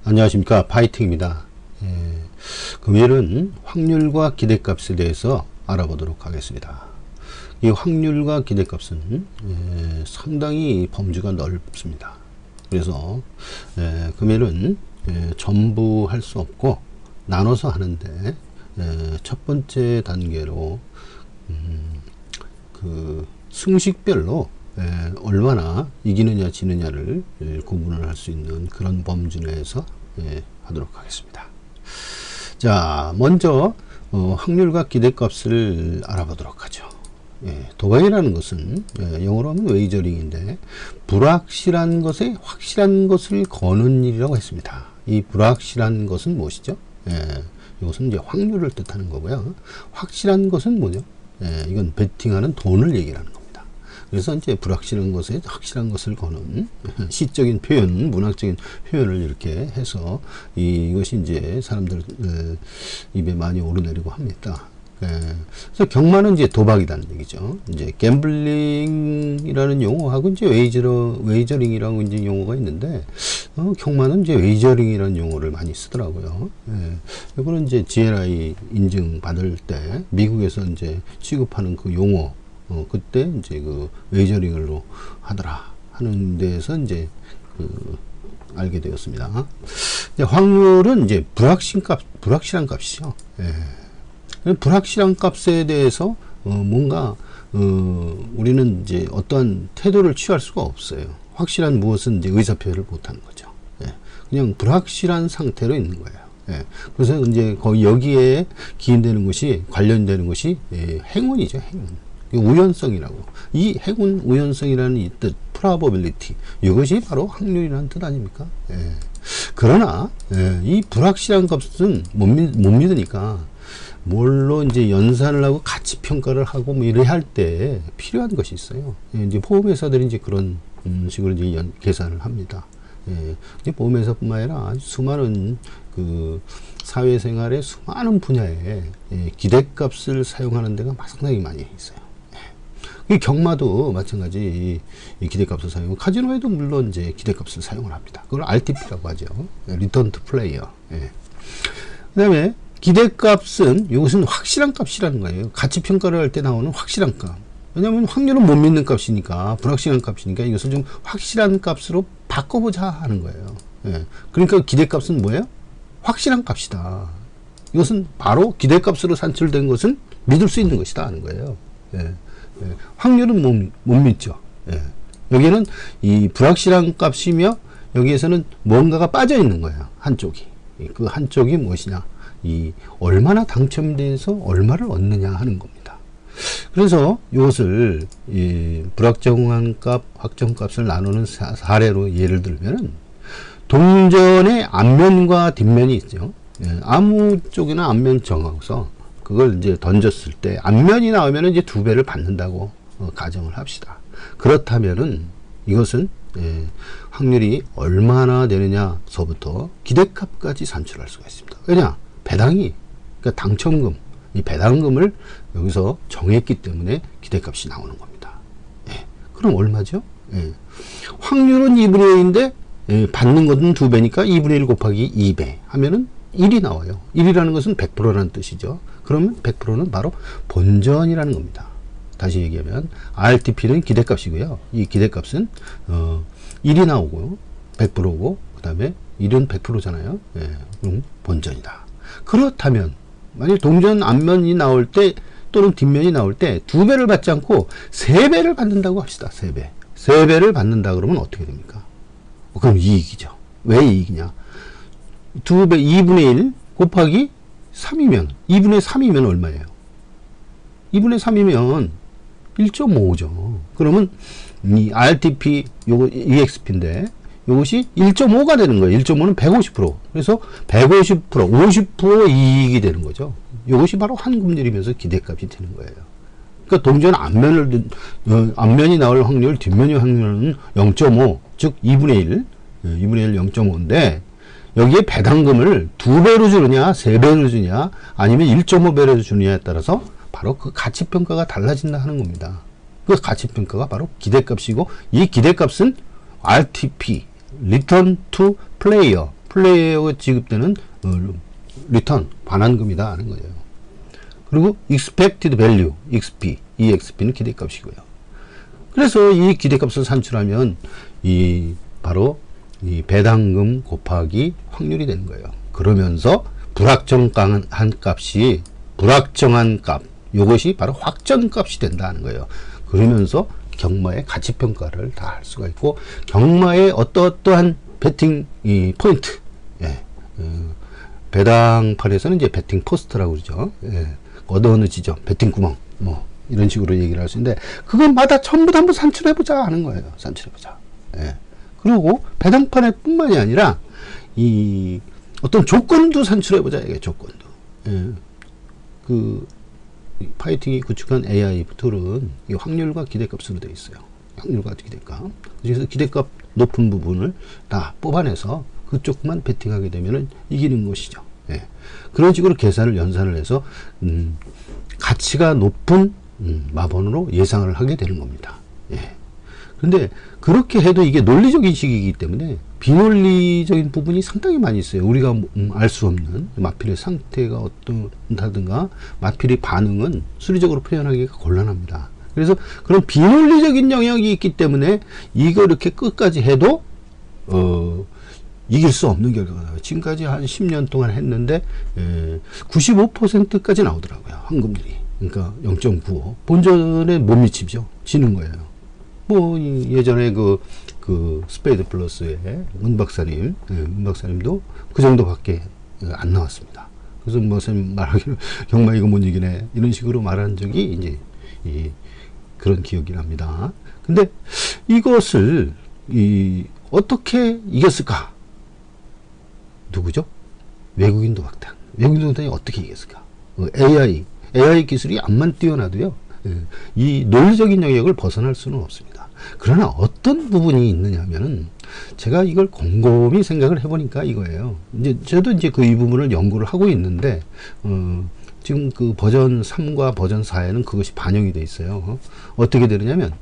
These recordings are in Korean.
안녕하십니까, 파이팅입니다. 금요일은 확률과 기대값에 대해서 알아보도록 하겠습니다. 이 확률과 기대값은 상당히 범주가 넓습니다. 그래서 금요일은 전부 할 수 없고 나눠서 하는데 첫 번째 단계로 그 승식별로 얼마나 이기느냐 지느냐를 구분을 할 수 있는 그런 범주 내에서 하도록 하겠습니다. 자, 먼저 확률과 기대값을 알아보도록 하죠. 도박이라는 것은 영어로 하면 웨이저링인데 불확실한 것에 확실한 것을 거는 일이라고 했습니다. 이 불확실한 것은 무엇이죠? 이것은 이제 확률을 뜻하는 거고요. 확실한 것은 뭐죠? 이건 베팅하는 돈을 얘기하는 겁니다. 그래서 이제 불확실한 것에 확실한 것을 거는 시적인 표현, 문학적인 표현을 이렇게 해서 이것이 이제 사람들 입에 많이 오르내리고 합니다. 그래서 경마는 이제 도박이라는 얘기죠. 이제 갬블링이라는 용어하고 이제 웨이저링이라고 이제 용어가 있는데, 경마는 이제 웨이저링이라는 용어를 많이 쓰더라고요. 이거는 이제 GLI 인증 받을 때 미국에서 이제 취급하는 그 용어, 그때 이제 그 웨이저링으로 하더라 하는 데에서 이제 알게 되었습니다. 확률은 이제 불확실한 값이죠. 불확실한 값에 대해서 뭔가 우리는 이제 어떠한 태도를 취할 수가 없어요. 확실한 무엇은 이제 의사표현을 못하는 거죠. 그냥 불확실한 상태로 있는 거예요. 그래서 이제 거의 여기에 기인되는 것이 관련되는 것이 행운이죠. 행운. 우연성이라고. 이 행운, 우연성이라는 이 뜻, probability, 이것이 바로 확률이라는 뜻 아닙니까? 그러나 이 불확실한 값은 못 믿으니까 뭘로 이제 연산을 하고 가치 평가를 하고 뭐 이래 할 때 필요한 것이 있어요. 이제 보험회사들이 이제 그런 식으로 이제 계산을 합니다. 보험회사뿐만 아니라 수많은 그 사회생활의 수많은 분야에 기대값을 사용하는 데가 상당히 많이 있어요. 이 경마도 마찬가지 이 기대값을 사용하고 카지노에도 물론 이제 기대값을 사용을 합니다. 그걸 RTP라고 하죠. Return to Player. 그 다음에 기대값은 이것은 확실한 값이라는 거예요. 가치 평가를 할 때 나오는 확실한 값. 왜냐하면 확률은 못 믿는 값이니까, 불확실한 값이니까 이것을 좀 확실한 값으로 바꿔보자 하는 거예요. 그러니까 기대값은 뭐예요? 확실한 값이다. 이것은 바로 기대값으로 산출된 것은 믿을 수 있는 것이다 하는 거예요. 확률은 못 믿죠. 여기에는 이 불확실한 값이며 여기에서는 뭔가가 빠져 있는 거예요. 한쪽이. 그 한쪽이 무엇이냐? 이 얼마나 당첨돼서 얼마를 얻느냐 하는 겁니다. 그래서 이것을 불확정한 값, 확정 값을 나누는 사례로 예를 들면은 동전의 앞면과 뒷면이 있죠. 아무 쪽이나 앞면 정하고서 그걸 이제 던졌을 때 앞면이 나오면 이제 2배를 받는다고 가정을 합시다. 그렇다면은 이것은 확률이 얼마나 되느냐서부터 기대값까지 산출할 수가 있습니다. 왜냐? 배당이, 그러니까 당첨금, 이 배당금을 여기서 정했기 때문에 기대값이 나오는 겁니다. 그럼 얼마죠? 확률은 2분의 1인데 받는 것은 2배니까 2분의 1 곱하기 2배 하면은 1이 나와요. 1이라는 것은 100%라는 뜻이죠. 그러면 100%는 바로 본전이라는 겁니다. 다시 얘기하면 RTP는 기대값이고요. 이 기대값은 1이 나오고 100%고 그 다음에 1은 100%잖아요. 그럼 본전이다. 그렇다면 만약 동전 앞면이 나올 때 또는 뒷면이 나올 때 2배를 받지 않고 3배를 받는다고 합시다. 3배. 3배를 받는다 그러면 어떻게 됩니까? 그럼 이익이죠. 왜 이익이냐? 2배, 2분의 1 곱하기 3이면 2분의 3이면 얼마예요? 2분의 3이면 1.5죠. 그러면 이 RTP 요거 EXP인데 이것이 1.5가 되는 거예요. 1.5는 150%. 그래서 150%, 50% 이익이 되는 거죠. 이것이 바로 환급률이면서 기대값이 되는 거예요. 그러니까 동전 앞면이 나올 확률, 뒷면이 확률은 0.5, 즉 2분의 1, 2분의 1 0.5인데 여기에 배당금을 2배로 주느냐, 3배로 주느냐, 아니면 1.5배로 주느냐에 따라서 바로 그 가치평가가 달라진다 하는 겁니다. 그 가치평가가 바로 기대값이고, 이 기대값은 RTP, Return to Player, 플레이어가 지급되는 리턴, 반환금이다 하는 거예요. 그리고 expected value, XP, 이 XP는 기대값이고요. 그래서 이 기대값을 산출하면 바로 이 배당금 곱하기 확률이 되는 거예요. 그러면서 불확정한 값이 불확정한 값, 이것이 바로 확정값이 된다는 거예요. 그러면서 경마의 가치평가를 다 할 수가 있고, 경마의 어떠한 베팅 포인트, 배당판에서는 이제 베팅 포스트라고 그러죠. 어느 지점, 베팅 구멍, 뭐 이런 식으로 얘기를 할 수 있는데, 그것마다 전부 다 한번 산출해보자 하는 거예요. 산출해보자. 그리고 배당판에 뿐만이 아니라 어떤 조건도 산출해보자, 이게 조건도. 파이팅이 구축한 AI 툴은 이 확률과 기대값으로 되어 있어요. 확률과 기대값. 그래서 기대값 높은 부분을 다 뽑아내서 그쪽만 베팅하게 되면은 이기는 것이죠. 그런 식으로 계산을 연산을 해서 가치가 높은 마번으로 예상을 하게 되는 겁니다. 그런데 그렇게 해도 이게 논리적인 식이기 때문에 비논리적인 부분이 상당히 많이 있어요. 우리가 알 수 없는 마필의 상태가 어떻다든가 마필의 반응은 수리적으로 표현하기가 곤란합니다. 그래서 그런 비논리적인 영역이 있기 때문에 이거 이렇게 끝까지 해도 이길 수 없는 결과가 나와요. 지금까지 한 10년 동안 했는데 95%까지 나오더라고요. 황금률이. 그러니까 0.95. 본전에 못 미치죠. 지는 거예요. 뭐 예전에 그 스페이드 플러스의 문 박사님도 그 정도밖에 안 나왔습니다. 그래서 뭐 선생님 말하기로 경마 이거 못 이기네 이런 식으로 말한 적이 이제 그런 기억이 납니다. 근데 이것을 어떻게 이겼을까? 누구죠? 외국인 도박단. 외국인 도박단이 어떻게 이겼을까? AI 기술이 암만 뛰어나도요, 이 논리적인 영역을 벗어날 수는 없습니다. 그러나 어떤 부분이 있느냐 하면은, 제가 이걸 곰곰이 생각을 해보니까 이거예요. 저도 이 부분을 연구를 하고 있는데, 지금 그 버전 3과 버전 4에는 그것이 반영이 돼 있어요. 어떻게 되느냐면,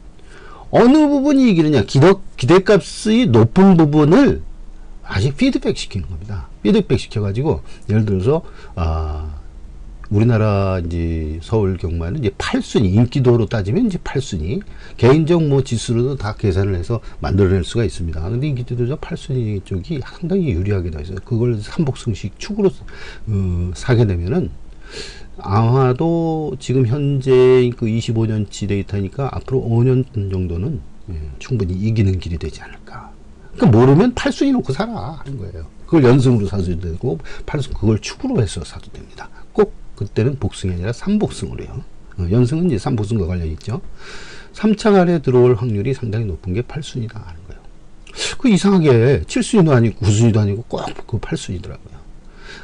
어느 부분이 이기느냐, 기대값이 높은 부분을 아직 피드백 시키는 겁니다. 피드백 시켜가지고, 예를 들어서, 우리나라 이제 서울 경마는 이제 8순위, 인기도로 따지면 이제 8순위, 개인적 뭐 지수로도 다 계산을 해서 만들어낼 수가 있습니다. 근데 인기도죠 8순위 쪽이 상당히 유리하게 돼 있어요. 그걸 삼복승식 축으로 사게 되면은 아마도 지금 현재 그 25년치 데이터니까 앞으로 5년 정도는 충분히 이기는 길이 되지 않을까. 그러니까 모르면 8순위 놓고 사라 하는 거예요. 그걸 연승으로 사도 되고 8순 그걸 축으로 해서 사도 됩니다. 꼭 그때는 복승이 아니라 삼복승으로요. 연승은 이제 삼복승과 관련이 있죠. 3창 안에 들어올 확률이 상당히 높은 게 8순위다 하는 거예요. 그 이상하게 7순위도 아니고 9순위도 아니고 꼭 그 8순위더라고요.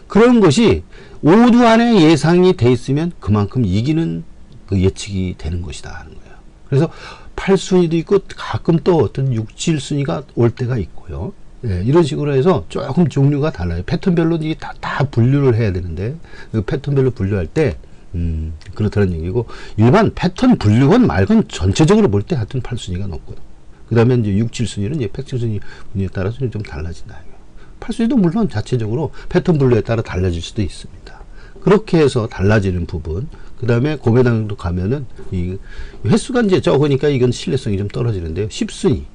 그런 것이 5두 안에 예상이 돼 있으면 그만큼 이기는 그 예측이 되는 것이다 하는 거예요. 그래서 8순위도 있고 가끔 또 어떤 6, 7순위가 올 때가 있고요. 이런 식으로 해서 조금 종류가 달라요. 패턴별로 다 분류를 해야 되는데, 그 패턴별로 분류할 때, 그렇다는 얘기고, 일반 패턴 분류건 말건 전체적으로 볼 때 하여튼 8순위가 높고, 그 다음에 이제 6, 7순위는 이제 100순위 분류에 따라서 좀 달라진다. 8순위도 물론 자체적으로 패턴 분류에 따라 달라질 수도 있습니다. 그렇게 해서 달라지는 부분, 그 다음에 고배당도 가면은, 이 횟수가 이제 적으니까 이건 신뢰성이 좀 떨어지는데요. 10순위.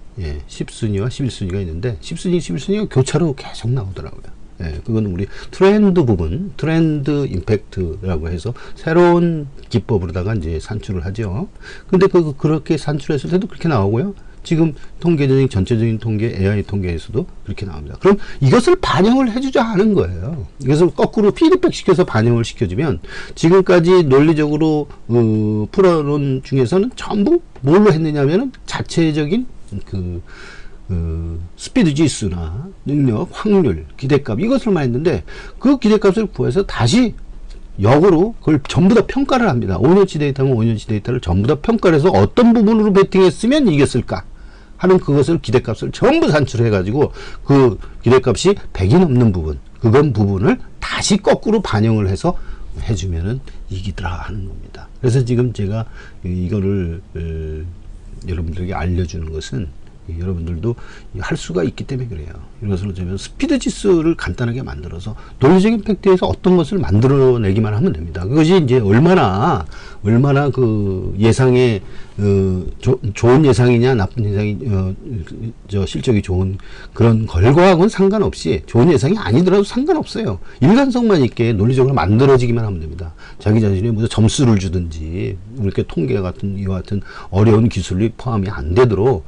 10순위와 11순위가 있는데 10순위, 11순위가 교차로 계속 나오더라고요. 그건 우리 트렌드 부분, 트렌드 임팩트라고 해서 새로운 기법으로다가 이제 산출을 하죠. 근데 그렇게 산출했을 때도 그렇게 나오고요. 지금 통계적인 전체적인 통계, AI 통계에서도 그렇게 나옵니다. 그럼 이것을 반영을 해주자 하는 거예요. 이것을 거꾸로 피드백 시켜서 반영을 시켜주면 지금까지 논리적으로 풀어놓은 중에서는 전부 뭘로 했느냐면은 자체적인 스피드 지수나 능력, 확률, 기대값 이것을만 했는데 그 기대값을 구해서 다시 역으로 그걸 전부 다 평가를 합니다. 5년치 데이터면 5년치 데이터를 전부 다 평가를 해서 어떤 부분으로 베팅했으면 이겼을까 하는 그것을 기대값을 전부 산출해 가지고 그 기대값이 100이 넘는 부분, 그건 부분을 다시 거꾸로 반영을 해서 해주면은 이기더라 하는 겁니다. 그래서 지금 제가 이거를 여러분들에게 알려주는 것은 여러분들도 할 수가 있기 때문에 그래요. 이것을 어쩌면 스피드 지수를 간단하게 만들어서 논리적인 팩트에서 어떤 것을 만들어내기만 하면 됩니다. 그것이 이제 얼마나 그 예상에 좋은 예상이냐 나쁜 예상이 실적이 좋은 그런 결과하고는 상관없이 좋은 예상이 아니더라도 상관없어요. 일관성만 있게 논리적으로 만들어지기만 하면 됩니다. 자기 자신이 무슨 점수를 주든지 이렇게 통계 같은 이와 같은 어려운 기술이 포함이 안 되도록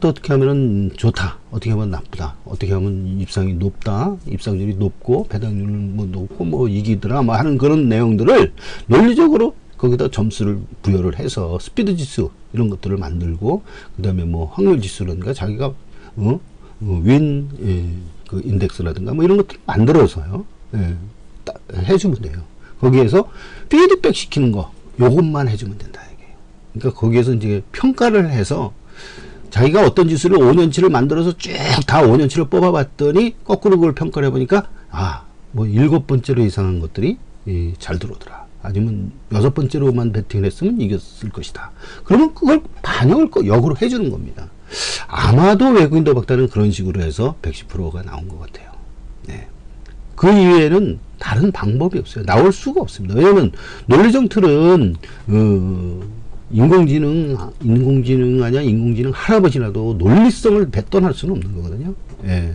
또 어떻게 하면은 좋다, 어떻게 하면 나쁘다, 어떻게 하면 입상이 높다, 입상률이 높고 배당률은 뭐 높고 뭐 이기더라 뭐 하는 그런 내용들을 논리적으로 거기다 점수를 부여를 해서 스피드 지수 이런 것들을 만들고 그다음에 뭐 확률 지수라든가 자기가 윈 그 인덱스라든가 뭐 이런 것들 만들어서요 해주면 돼요. 거기에서 피드백 시키는 거 요것만 해주면 된다 이게요. 그러니까 거기에서 이제 평가를 해서 자기가 어떤 지수를 5년치를 만들어서 쭉 다 5년치를 뽑아봤더니 거꾸로 그걸 평가를 해보니까 뭐 7번째로 이상한 것들이 잘 들어오더라. 아니면 6번째로만 배팅을 했으면 이겼을 것이다. 그러면 그걸 반영을 역으로 해주는 겁니다. 아마도 외국인도 박다는 그런 식으로 해서 110%가 나온 것 같아요. 네. 그 이외에는 다른 방법이 없어요. 나올 수가 없습니다. 왜냐하면 논리적 틀은 인공지능 아니야 인공지능 할아버지라도 논리성을 배떠날 수는 없는 거거든요. 예.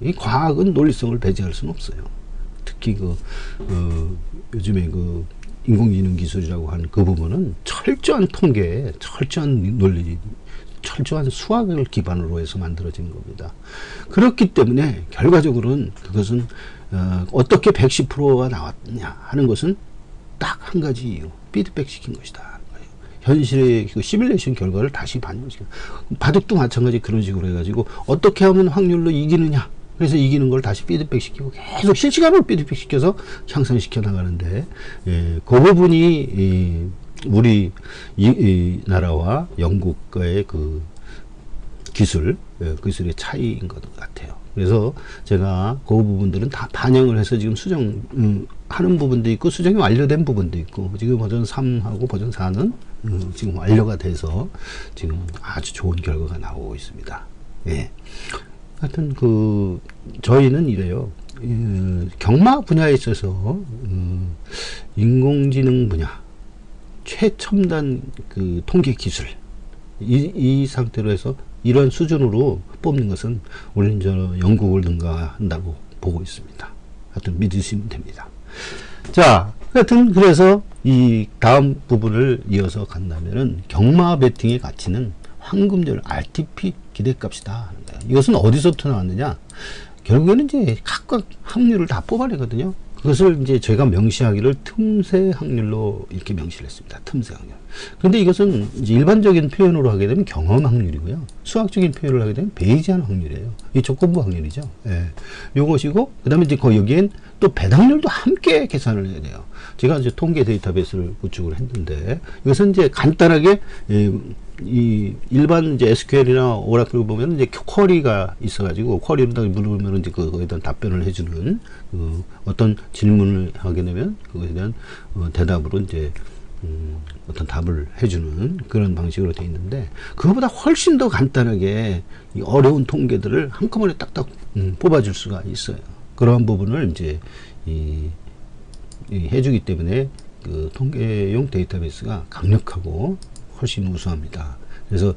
이 과학은 논리성을 배제할 수는 없어요. 특히 요즘에 인공지능 기술이라고 하는 그 부분은 철저한 통계, 철저한 논리, 철저한 수학을 기반으로 해서 만들어지는 겁니다. 그렇기 때문에 결과적으로는 그것은 어떻게 110%가 나왔느냐 하는 것은 딱 한 가지 이유, 피드백 시킨 것이다. 현실의 그 시뮬레이션 결과를 다시 반영시켜. 바둑도 마찬가지 그런 식으로 해가지고 어떻게 하면 확률로 이기느냐. 그래서 이기는 걸 다시 피드백 시키고 계속 실시간으로 피드백 시켜서 향상시켜 나가는데 그 부분이 우리 이 나라와 영국과의 그 기술의 차이인 것 같아요. 그래서 제가 그 부분들은 다 반영을 해서 지금 수정하는 부분도 있고 수정이 완료된 부분도 있고 지금 버전 3하고 버전 4는 지금 완료가 돼서 지금 아주 좋은 결과가 나오고 있습니다. 예. 하여튼 저희는 이래요. 경마 분야에 있어서 인공지능 분야 최첨단 그 통계 기술 이 상태로 해서 이런 수준으로 뽑는 것은 우리는 영국을 능가한다고 보고 있습니다. 하여튼 믿으시면 됩니다. 자, 하여튼 그래서 이 다음 부분을 이어서 간다면은 경마 배팅의 가치는 황금률 RTP 기대값이다 하는 거예요. 이것은 어디서부터 나왔느냐? 결국에는 이제 각각 확률을 다 뽑아내거든요. 그것을 이제 제가 명시하기를 틈새 확률로 이렇게 명시를 했습니다. 틈새 확률. 그런데 이것은 이제 일반적인 표현으로 하게 되면 경험 확률이고요. 수학적인 표현을 하게 되면 베이지안 확률이에요. 이 조건부 확률이죠. 예. 요것이고, 그 다음에 이제 여기엔 또 배당률도 함께 계산을 해야 돼요. 제가 이제 통계 데이터베이스를 구축을 했는데, 이것은 이제 간단하게, 이 일반 이제 SQL이나 오라클을 보면 이제 쿼리가 있어가지고 쿼리로 물으면 이제 그거에 대한 답변을 해주는 어떤 질문을 하게 되면 그것에 대한 대답으로 이제 어떤 답을 해주는 그런 방식으로 되어 있는데 그거보다 훨씬 더 간단하게 이 어려운 통계들을 한꺼번에 딱딱 뽑아줄 수가 있어요. 그러한 부분을 이제 해주기 때문에 그 통계용 데이터베이스가 강력하고 훨씬 우수합니다. 그래서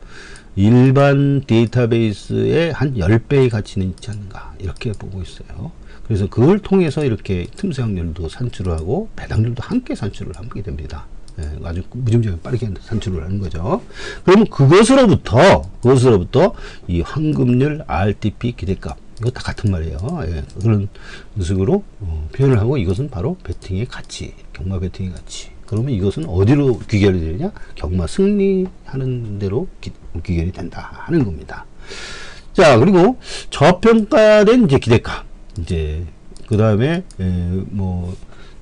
일반 데이터베이스의 한 10배의 가치는 있지 않는가 이렇게 보고 있어요. 그래서 그걸 통해서 이렇게 틈새 확률도 산출을 하고 배당률도 함께 산출을 하게 됩니다. 아주 무지무지하게 빠르게 산출을 하는 거죠. 그러면 그것으로부터 이 황금률 RTP 기대값 이거 다 같은 말이에요. 그런 식으로 표현을 하고 이것은 바로 배팅의 가치, 경마 배팅의 가치. 그러면 이것은 어디로 귀결이 되느냐? 경마 승리하는 대로 귀결이 된다 하는 겁니다. 자, 그리고 저평가된 이제 기대값. 이제 그 다음에 뭐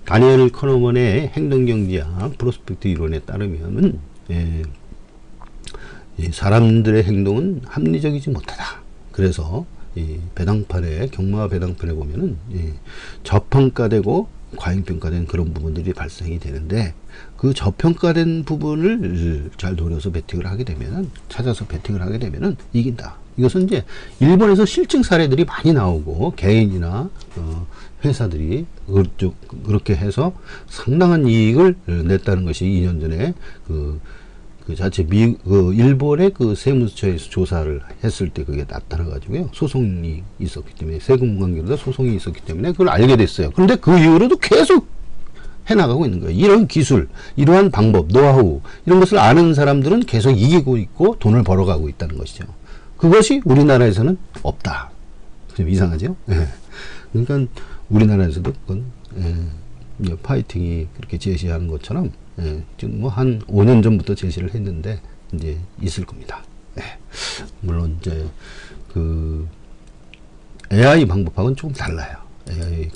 다니엘 커너먼의 행동경제학 프로스펙트 이론에 따르면은 사람들의 행동은 합리적이지 못하다. 그래서 이 배당판에 경마 배당판에 보면은 저평가되고 과잉평가된 그런 부분들이 발생이 되는데, 그 저평가된 부분을 잘 노려서 베팅을 하게 되면은, 찾아서 베팅을 하게 되면은 이긴다. 이것은 이제 일본에서 실증 사례들이 많이 나오고, 개인이나 회사들이 그렇게 해서 상당한 이익을 냈다는 것이 2년 전에 그 자체 일본의 그 세무처에서 조사를 했을 때 그게 나타나가지고요. 소송이 있었기 때문에, 세금 관계로도 소송이 있었기 때문에 그걸 알게 됐어요. 그런데 그 이후로도 계속 해나가고 있는 거예요. 이런 기술, 이러한 방법, 노하우, 이런 것을 아는 사람들은 계속 이기고 있고 돈을 벌어가고 있다는 것이죠. 그것이 우리나라에서는 없다. 좀 이상하죠? 예. 그러니까 우리나라에서도 그건, 파이팅이 그렇게 제시하는 것처럼, 지금 뭐 한 5년 전부터 제시를 했는데 이제 있을 겁니다. 물론 이제 그 AI 방법하고는 조금 달라요. AI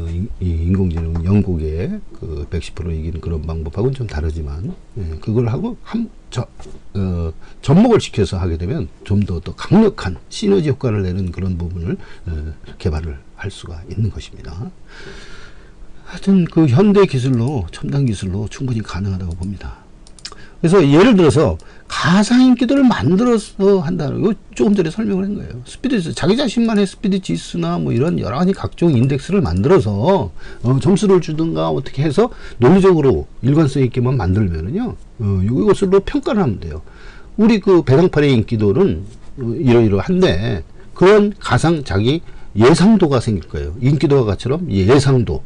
이 인공지능 영국의 그 110% 이기는 그런 방법하고는 좀 다르지만, 그걸 하고 접목을 시켜서 하게 되면 좀 더 강력한 시너지 효과를 내는 그런 부분을 개발을 할 수가 있는 것입니다. 하여튼 그 현대 기술로, 첨단 기술로 충분히 가능하다고 봅니다. 그래서 예를 들어서 가상인기도를 만들어서 한다는 거 조금 전에 설명을 한 거예요. 스피드, 자기 자신만의 스피드 지수나 뭐 이런 여러 가지 각종 인덱스를 만들어서 점수를 주든가 어떻게 해서 논리적으로 일관성 있게만 만들면은요, 이것으로 평가를 하면 돼요. 우리 그 배당팔의 인기도는 이러이러한데, 그런 가상 자기 예상도가 생길 거예요. 인기도가처럼 예상도.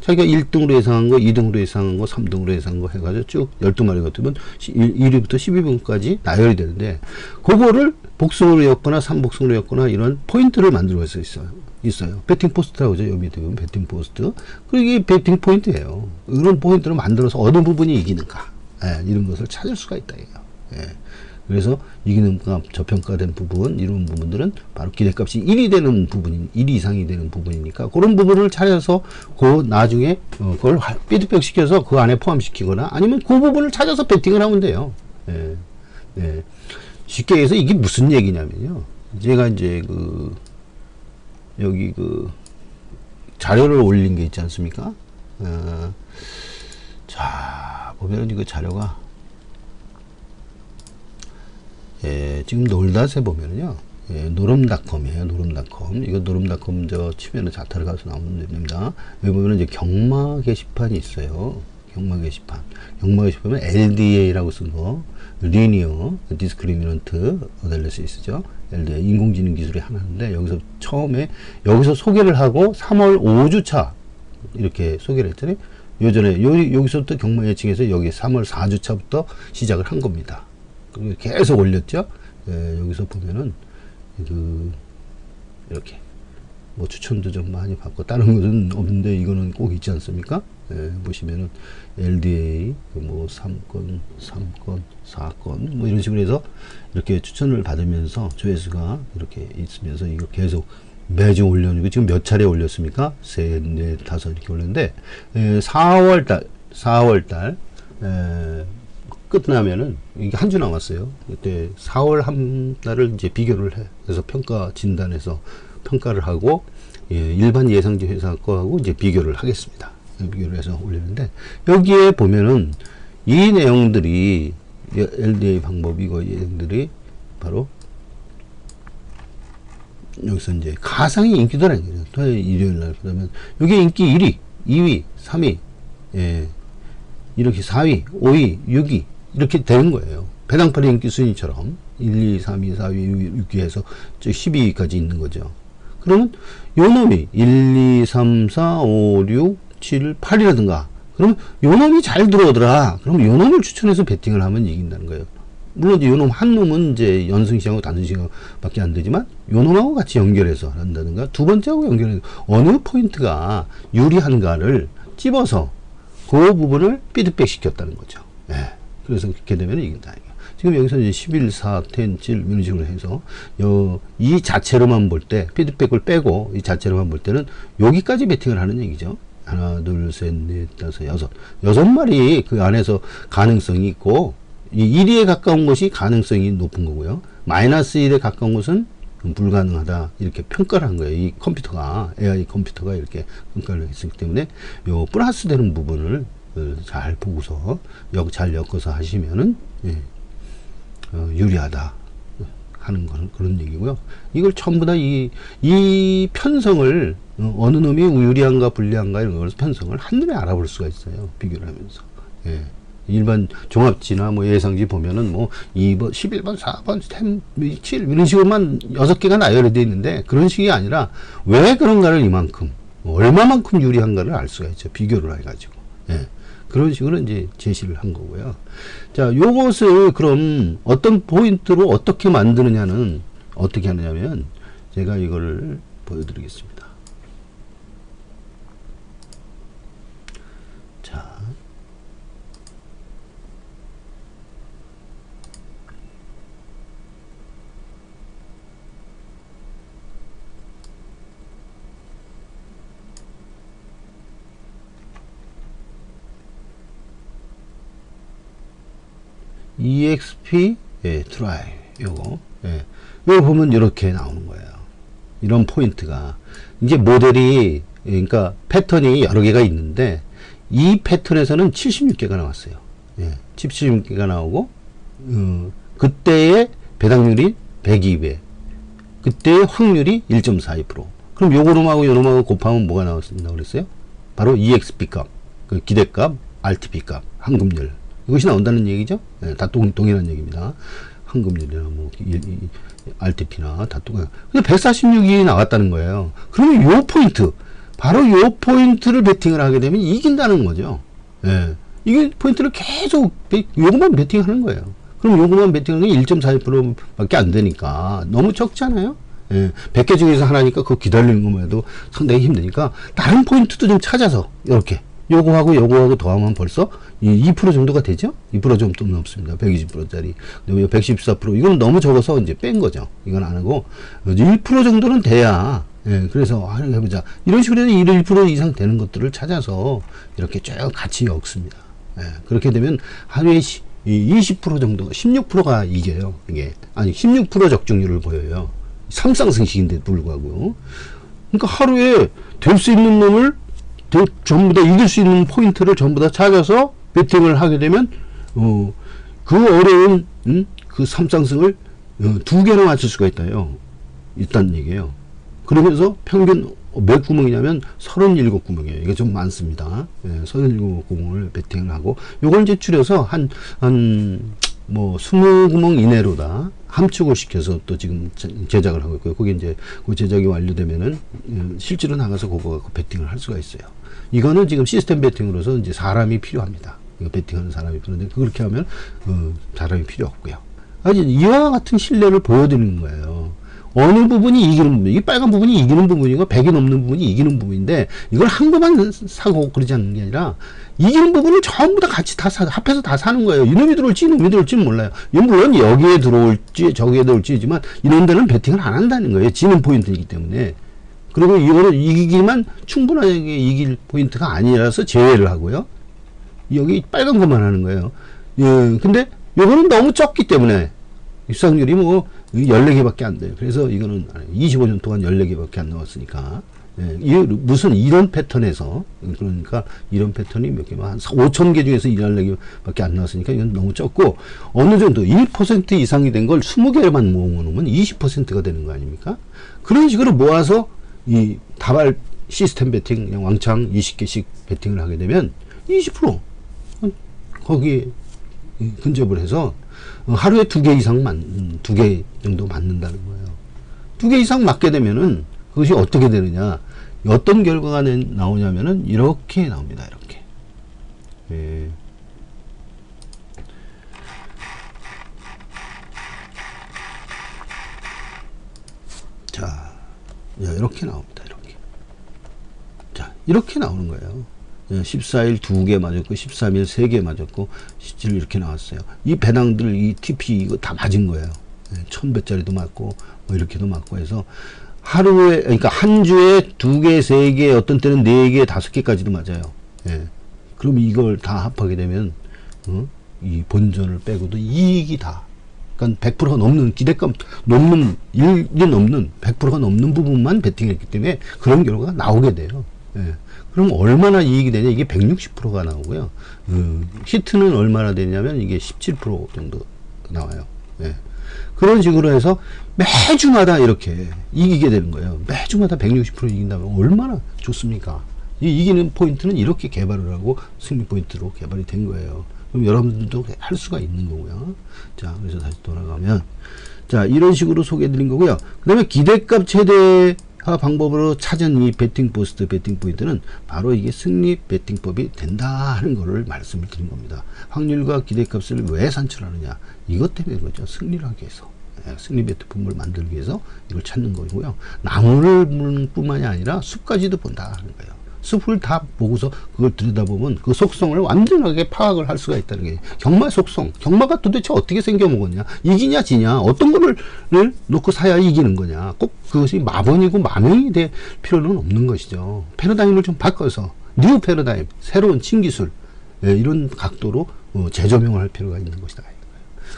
자기가 1등으로 예상한 거, 2등으로 예상한 거, 3등으로 예상한 거 해가지고 쭉 12마리 같으면 1위부터 12번까지 나열이 되는데, 그거를 복승으로 엮거나 3복승으로 엮거나 이런 포인트를 만들어 수 있어요. 배팅 포스트라고 하죠. 여기 보면 배팅 포스트. 그게 배팅 포인트예요. 이런 포인트를 만들어서 어느 부분이 이기는가. 이런 것을 찾을 수가 있다. 그래서 이기는 값, 저평가된 부분, 이런 부분들은 바로 기대값이 1이 되는 부분인, 1 이상이 되는 부분이니까, 그런 부분을 찾아서 그 나중에 그걸 피드백 시켜서 그 안에 포함시키거나, 아니면 그 부분을 찾아서 베팅을 하면 돼요. 쉽게 해서 이게 무슨 얘기냐면요, 제가 이제 여기 자료를 올린 게 있지 않습니까? 자, 보면은 이거 자료가, 지금 놀닷에 보면은요, 노름닷컴이에요. 노름닷컴. 이거 노름닷컴 치면은 자타를 가서 나오면 됩니다. 여기 보면은 이제 경마 게시판이 있어요. 경마 게시판. 경마 게시판은 LDA라고 쓴 거, 리니어 디스크리미넌트 어널리시스죠. LDA, 인공지능 기술이 하나인데, 여기서 처음에 여기서 소개를 하고 3월 5주차 이렇게 소개를 했더니, 요전에 여기서부터 경마 예측에서 여기 3월 4주차부터 시작을 한 겁니다. 계속 올렸죠. 여기서 보면은 이렇게 뭐 추천도 좀 많이 받고, 다른 것은 없는데 이거는 꼭 있지 않습니까? 보시면은 LDA 뭐 3건, 4건 뭐 이런 식으로 해서 이렇게 추천을 받으면서 조회수가 이렇게 있으면서 이거 계속 매주 올려주고, 지금 몇 차례 올렸습니까? 3, 4, 5 이렇게 올렸는데, 4월달 끝나면은 이게 한 주 남았어요. 그때 4월 한 달을 이제 비교를 해서 평가 진단해서 평가를 하고, 일반 예상지 회사 거하고 이제 비교를 하겠습니다. 비교를 해서 올리는데, 여기에 보면은 이 내용들이 LDA 방법이고, 이 내용들이 바로 여기서 이제 가상의 인기도라는 거죠. 토요일, 일요일 날 그러면 여기 인기 1위, 2위, 3위, 이렇게 4위, 5위, 6위 이렇게 되는 거예요. 배당팔의 인기 순위처럼 1, 2, 3, 2, 4위, 6위 해서 10위까지 있는 거죠. 그러면 요 놈이 1, 2, 3, 4, 5, 6, 7, 8이라든가, 그러면 요 놈이 잘 들어오더라. 그럼 요 놈을 추천해서 베팅을 하면 이긴다는 거예요. 물론 요 놈 한 놈은 이제 연승시하고 단승시밖에 안 되지만, 요 놈하고 같이 연결해서 한다든가, 두 번째하고 연결해서 어느 포인트가 유리한가를 찝어서 그 부분을 피드백 시켰다는 거죠. 그래서 그렇게 되면 이긴다. 지금 여기서 이제 11, 4, 10, 7 이런 식으로 해서 이 자체로만 볼 때, 피드백을 빼고 이 자체로만 볼 때는 여기까지 베팅을 하는 얘기죠. 하나, 둘, 셋, 넷, 다섯, 여섯 마리 그 안에서 가능성이 있고, 이 1위에 가까운 것이 가능성이 높은 거고요. 마이너스 1에 가까운 것은 불가능하다 이렇게 평가를 한 거예요. 이 컴퓨터가 AI 컴퓨터가 이렇게 평가를 했기 때문에 요 플러스 되는 부분을 잘 보고서 잘 엮어서 하시면은 유리하다 하는 건 그런 얘기고요. 이걸 전부 다 이 편성을 어느 놈이 유리한가 불리한가 이런 걸 편성을 한눈에 알아볼 수가 있어요. 비교를 하면서. 예. 일반 종합지나 뭐 예상지 보면은 뭐 2번, 11번, 4번, 7 이런 식으로만 6개가 나열이 되어 있는데 그런 식이 아니라 왜 그런가를 이만큼 얼마만큼 유리한가를 알 수가 있죠. 비교를 해가지고. 예. 그런 식으로 이제 제시를 한 거고요. 자, 요것을 그럼 어떤 포인트로 어떻게 만드느냐는 어떻게 하느냐면 제가 이거를 보여드리겠습니다. 자. EXP 트라이 요거 요거 보면 이렇게 나오는 거예요. 이런 포인트가 이제 모델이 그러니까 패턴이 여러 개가 있는데 이 패턴에서는 76개가 나왔어요. 76개가 나오고 그때의 배당률이 102배 그때의 확률이 1.42%. 그럼 요놈하고 요놈하고 곱하면 뭐가 나온다고 그랬어요? 바로 EXP 값, 그 기대값, RTP 값, 환급률 이것이 나온다는 얘기죠. 다 동일한 얘기입니다. 환급률이나 뭐 RTP나 다 똑같아요. 근데 146이 나왔다는 거예요. 그러면 요 포인트, 바로 요 포인트를 베팅을 하게 되면 이긴다는 거죠. 이게 포인트를 계속 요것만 베팅하는 거예요. 그럼 요것만 베팅하는 게 1.42%밖에 안 되니까 너무 적잖아요. 100개 중에서 하나니까 그거 기다리는 것만 해도 상당히 힘드니까 다른 포인트도 좀 찾아서 이렇게 요거하고 요거하고 더하면 벌써 2% 정도가 되죠? 2% 정도 넘습니다. 120%짜리. 114% 이건 너무 적어서 이제 뺀 거죠. 이건 안 하고 1% 정도는 돼야 그래서 해보자. 이런 식으로 1% 이상 되는 것들을 찾아서 이렇게 쭉 같이 엮습니다. 그렇게 되면 하루에 20% 정도, 16%가 이겨요. 이게 아니 16% 적중률을 보여요. 3상승식인데 불구하고. 그러니까 하루에 될 수 있는 놈을 전부 다 이길 수 있는 포인트를 전부 다 찾아서 베팅을 하게 되면 그 어려운 그 3상승을 2개나 맞출 수가 있다는 얘기예요. 그러면서 평균 몇 구멍이냐면 37구멍이에요. 이게 좀 많습니다. 37구멍을 베팅을 하고 요걸 이제 줄여서 뭐 20구멍 이내로다 함축을 시켜서 또 지금 제작을 하고 있고요. 거기 이제 그 제작이 완료되면은 실제로 나가서 그거 갖고 베팅을 할 수가 있어요. 이거는 지금 시스템 베팅으로서 이제 사람이 필요합니다. 이거 베팅하는 사람이 필요한데 그렇게 하면 사람이 필요 없고요. 아니 이와 같은 신뢰를 보여드리는 거예요. 어느 부분이 이기는 부분, 이 빨간 부분이 이기는 부분이고 100이 넘는 부분이 이기는 부분인데 이걸 한 것만 사고 그러지 않는 게 아니라 이기는 부분을 전부 다 같이 다 합해서 다 사는 거예요. 이놈이 들어올지 이놈이 들어올지는 몰라요. 물론 여기에 들어올지 저기에 들어올지지만 이놈들은 베팅을 안 한다는 거예요. 지는 포인트이기 때문에. 그리고 이거는 이기기만 충분하게 이길 포인트가 아니라서 제외를 하고요. 여기 빨간 것만 하는 거예요. 근데 요거는 너무 적기 때문에 입상률이 뭐 14개밖에 안 돼요. 그래서 이거는 25년 동안 14개밖에 안 나왔으니까 무슨 이런 패턴에서 그러니까 이런 패턴이 몇 개만 한 5,000개 중에서 14개밖에 안 나왔으니까 이건 너무 적고 어느 정도 1% 이상이 된 걸 20개만 모으면 20%가 되는 거 아닙니까? 그런 식으로 모아서 이 다발 시스템 베팅 그냥 왕창 20개씩 베팅을 하게 되면 20% 거기에 근접을 해서 하루에 2개 이상 2개 정도 맞는다는 거예요. 2개 이상 맞게 되면은 그것이 어떻게 되느냐, 어떤 결과가 나오냐면은 이렇게 나옵니다. 이렇게. 자, 이렇게 나옵니다. 이렇게. 자, 이렇게 나오는 거예요. 14일 2개 맞았고 13일 3개 맞았고 17일 이렇게 나왔어요. 이 배당들 이 TP 이거 다 맞은 거예요. 1000배짜리도 맞고 뭐 이렇게도 맞고 해서 하루에 그러니까 한 주에 2개 3개 어떤 때는 4개 5개까지도 맞아요. 그럼 이걸 다 합하게 되면 이 본전을 빼고도 이익이 다 그러니까 100%가 넘는 기대값 넘는 1이 넘는 100%가 넘는 부분만 베팅했기 때문에 그런 결과가 나오게 돼요. 예. 그럼 얼마나 이익이 되냐? 이게 160%가 나오고요. 히트는 얼마나 되냐면 이게 17% 정도 나와요. 예. 그런 식으로 해서 매주마다 이렇게 이기게 되는 거예요. 매주마다 160% 이긴다면 얼마나 좋습니까? 이 이기는 포인트는 이렇게 개발을 하고 승리 포인트로 개발이 된 거예요. 그럼 여러분들도 할 수가 있는 거고요. 자, 그래서 다시 돌아가면, 자, 이런 식으로 소개해 드린 거고요. 그 다음에 기대값 최대화 방법으로 찾은 이 베팅 포스트, 베팅 포인트는 바로 이게 승리 베팅법이 된다 하는 거를 말씀을 드린 겁니다. 확률과 기대값을 왜 산출하느냐? 이것 때문에 그렇죠. 승리를 하기 위해서. 승리 베팅법을 만들기 위해서 이걸 찾는 거고요. 나무를 보는 뿐만이 아니라 숲까지도 본다 하는 거예요. 숲을 다 보고서 그걸 들여다보면 그 속성을 완전하게 파악을 할 수가 있다는 게 경마 속성. 경마가 도대체 어떻게 생겨먹었냐? 이기냐 지냐? 어떤 거를 놓고 사야 이기는 거냐? 꼭 그것이 마번이고 마명이 될 필요는 없는 것이죠. 패러다임을 좀 바꿔서 뉴 패러다임, 새로운 신기술 이런 각도로 재조명을 할 필요가 있는 것이다.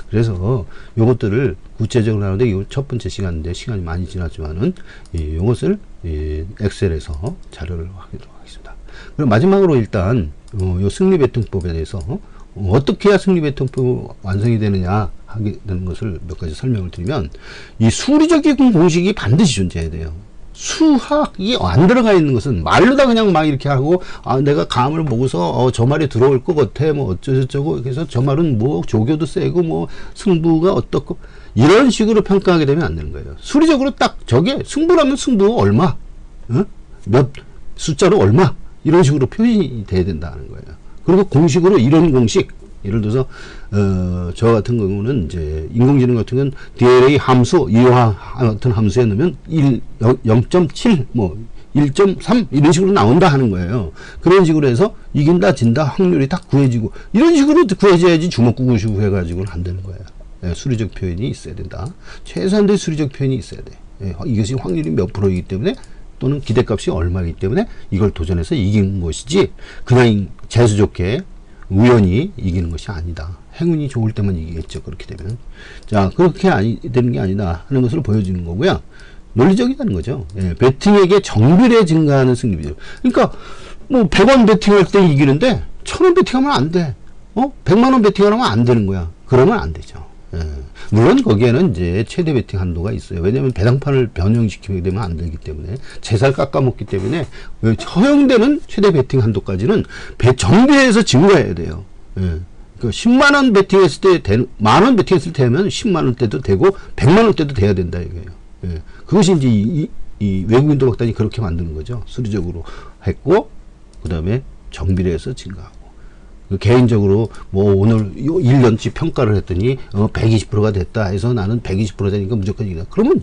그래서 요것들을 구체적으로 하는데 이 첫 번째 시간인데 시간이 많이 지났지만은 요것을 엑셀에서 자료를 확인하도록 하겠습니다. 그럼 마지막으로 일단 요 승리 베팅법에 대해서 어떻게 해야 승리 베팅법 완성이 되느냐 하게 되는 것을 몇 가지 설명을 드리면 이 수리적인 공식이 반드시 존재해야 돼요. 수학이 안 들어가 있는 것은 말로다 그냥 막 이렇게 하고 내가 감을 보고서 저 말이 들어올 것 같아 뭐 어쩌고저쩌고 그래서 저 말은 뭐 조교도 세고 뭐 승부가 어떻고 이런 식으로 평가하게 되면 안 되는 거예요. 수리적으로 딱 저게 승부라면 승부 얼마 몇 숫자로 얼마 이런 식으로 표현이 돼야 된다는 거예요. 그리고 공식으로 이런 공식 예를 들어서 저 같은 경우는 이제 인공지능 같은 건 DLA 함수 이와 같은 함수에 넣으면 0.7 뭐 1.3 이런 식으로 나온다 하는 거예요. 그런 식으로 해서 이긴다 진다 확률이 딱 구해지고 이런 식으로 구해져야지 주먹구구식으로 해가지고는 안 되는 거예요. 예, 수리적 표현이 있어야 된다. 최소한도의 수리적 표현이 있어야 돼. 예, 이것이 확률이 몇 프로이기 때문에 또는 기대값이 얼마이기 때문에 이걸 도전해서 이기는 것이지 그냥 재수 좋게 우연히 이기는 것이 아니다. 행운이 좋을 때만 이기겠죠. 그렇게 되면. 자, 그렇게 되는 게 아니다 하는 것을 보여주는 거고요. 논리적이라는 거죠. 예, 베팅에게 정밀에 증가하는 승리 비율. 그러니까 뭐 100원 베팅할 때 이기는데 1000원 베팅하면 안 돼. 100만원 베팅하면 안 되는 거야. 그러면 안 되죠. 예. 물론 거기에는 이제 최대 베팅 한도가 있어요. 왜냐하면 배당판을 변형시키게 되면 안 되기 때문에 재살 깎아먹기 때문에 허용되는 최대 베팅 한도까지는 정비해서 증가해야 돼요. 예. 그 10만원 베팅했을 때 만원 베팅했을 때 되면 10만원 때도 되고 100만원 때도 돼야 된다 이거예요. 예. 그것이 이제 이 외국인 도박단이 그렇게 만드는 거죠. 수리적으로 했고 그 다음에 정비를 해서 증가하고 개인적으로 뭐 오늘 1년치 평가를 했더니 120%가 됐다 해서 나는 120% 되니까 무조건 이기다. 그러면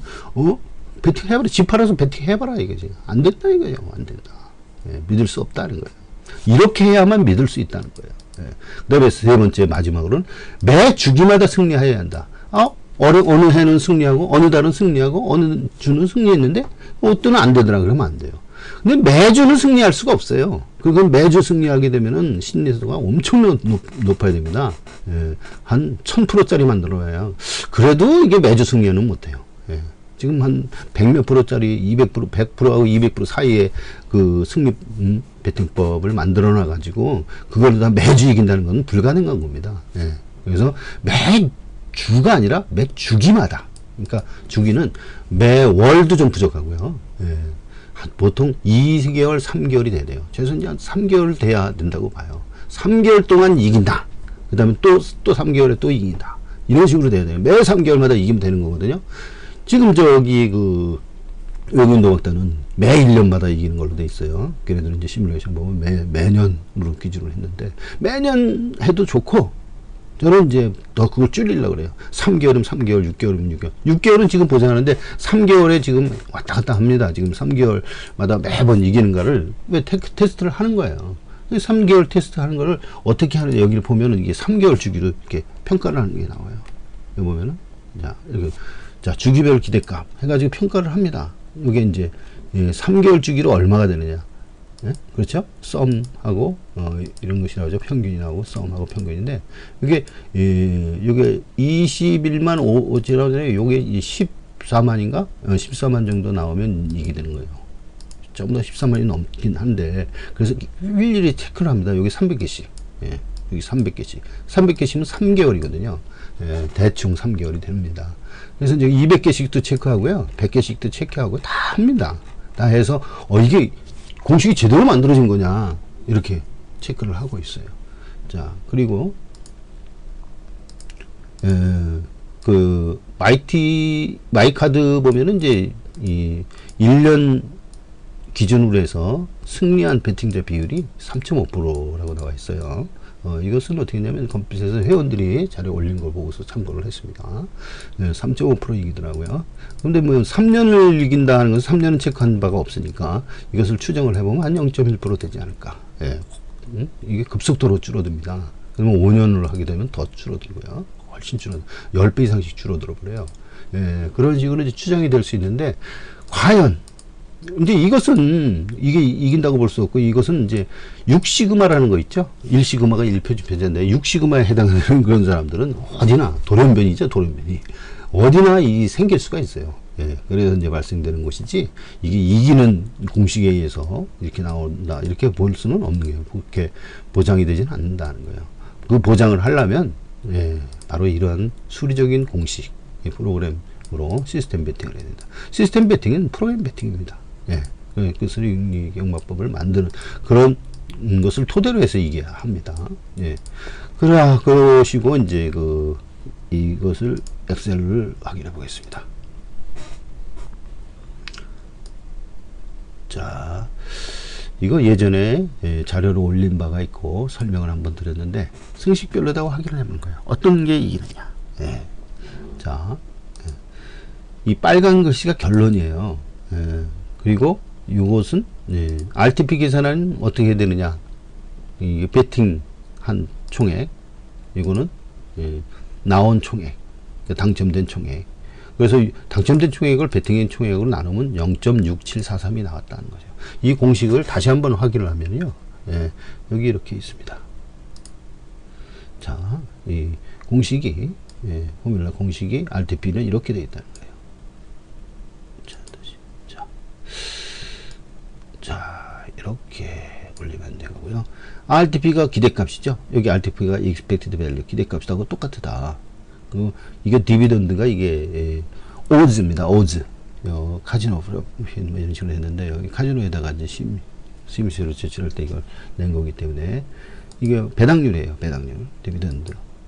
베팅 해봐라. 집 팔아서 베팅 해봐라 이거지. 안 된다 이거예요. 안 된다. 예, 믿을 수 없다는 거예요. 이렇게 해야만 믿을 수 있다는 거예요. 예. 그 다음에 세 번째 마지막으로는 매 주기마다 승리해야 한다. 어느 해는 승리하고 어느 달은 승리하고 어느 주는 승리했는데 어떤 안 되더라 그러면 안 돼요. 근데 매주는 승리할 수가 없어요. 그건 매주 승리하게 되면은 심리도가 엄청 높아야 됩니다. 예, 한 1000%짜리 만들어야 그래도 이게 매주 승리는 못해요. 예, 지금 한 100몇 프로짜리 200%, 100%하고 200% 사이에 그 승리 베팅법을 만들어 놔 가지고 그걸 다 매주 이긴다는 건 불가능한 겁니다. 예, 그래서 매주가 아니라 매 주기마다. 그러니까 주기는 매월도 좀 부족하고요. 예. 보통 2개월, 3개월이 돼야 돼요. 최소한 한 3개월 돼야 된다고 봐요. 3개월 동안 이긴다. 그 다음에 또 3개월에 또 이긴다. 이런 식으로 돼야 돼요. 매 3개월마다 이기면 되는 거거든요. 지금 그 외국인 도박단은 매 1년마다 이기는 걸로 돼 있어요. 걔네들은 이제 시뮬레이션 보면 매년으로 기준을 했는데 매년 해도 좋고 저는 이제 더 그걸 줄이려고 그래요. 3개월이면 3개월, 6개월이면 6개월. 6개월은 지금 보장하는데 3개월에 지금 왔다 갔다 합니다. 지금 3개월마다 매번 이기는가를 왜 테스트를 하는 거예요. 3개월 테스트 하는 거를 어떻게 하느냐 여기를 보면은 이게 3개월 주기로 이렇게 평가를 하는 게 나와요. 여기 보면은 자, 이렇게 자, 주기별 기대값 해가지고 평가를 합니다. 이게 이제 3개월 주기로 얼마가 되느냐. 예? 그렇죠? 썸하고 이런 것이 나오죠. 평균이 나오고 썸하고 평균인데 이게 이게 21만 5지라고 요게 14만인가? 14만 정도 나오면 이게 되는 거예요. 조금 더 14만이 넘긴 한데 그래서 일일이 체크를 합니다. 여기 300개씩. 예. 여기 300개씩. 300개씩은 3개월이거든요. 예, 대충 3개월이 됩니다. 그래서 이제 200개씩도 체크하고요. 100개씩도 체크하고 다 합니다. 다 해서 이게 공식이 제대로 만들어진 거냐 이렇게 체크를 하고 있어요. 자, 그리고 그 마이카드 보면은 이제 이 1년 기준으로 해서 승리한 베팅자 비율이 3.5%라고 나와 있어요. 이것은 어떻게 했냐면 컴퓨터에서 회원들이 자료 올린 걸 보고서 참고를 했습니다. 3.5% 이기더라고요. 그런데 뭐 3년을 이긴다 하는 것은 3년은 체크한 바가 없으니까 이것을 추정을 해보면 한 0.1% 되지 않을까. 예. 이게 급속도로 줄어듭니다. 그러면 5년을 하게 되면 더 줄어들고요. 훨씬 10배 이상씩 줄어들어 버려요. 예. 그런 식으로 이제 추정이 될 수 있는데 과연 근데 이것은 이게 이긴다고 볼 수 없고 이것은 이제 6시그마라는 거 있죠. 1시그마가 1표준편제인데 6시그마에 해당하는 그런 사람들은 어디나 돌연변이죠. 돌연변이 어디나 생길 수가 있어요. 예, 그래서 이제 발생되는 것이지 이게 이기는 공식에 의해서 이렇게 나온다 이렇게 볼 수는 없는 거예요. 그렇게 보장이 되지는 않는다는 거예요. 그 보장을 하려면 바로 이런 수리적인 공식 프로그램으로 시스템 베팅을 해야 된다. 시스템 베팅은 프로그램 베팅입니다. 예, 그 수리 경마법을 만드는 그런 것을 토대로 해서 이겨야 합니다. 예, 그러시고 이제 이것을 엑셀을 확인해 보겠습니다. 자, 이거 예전에 자료로 올린 바가 있고 설명을 한번 드렸는데 승식별로다가 확인을 해보는 거예요. 어떤 게 이기느냐. 예. 자, 이 빨간 글씨가 결론이에요. 그리고 이것은 RTP 계산은 어떻게 해야 되느냐. 이 베팅한 총액, 이거는 나온 총액, 당첨된 총액. 그래서 당첨된 총액을 베팅한 총액으로 나누면 0.6743이 나왔다는 거죠. 이 공식을 다시 한번 확인을 하면요. 여기 이렇게 있습니다. 자, 이 공식이, 포뮬라 공식이 RTP는 이렇게 되어 있다는 거예요. 자, 이렇게 올리면 되고요. RTP가 기대값이죠. 여기 RTP가 expected value 기대값하고 똑같다. 그 이게 디비던드가 이게 오즈입니다. 오즈. 카지노 뭐 이런 식으로 했는데 여기 카지노에다가 이제 심시로 제출할 때 이걸 낸 거기 때문에 이게 배당률이에요. 배당률.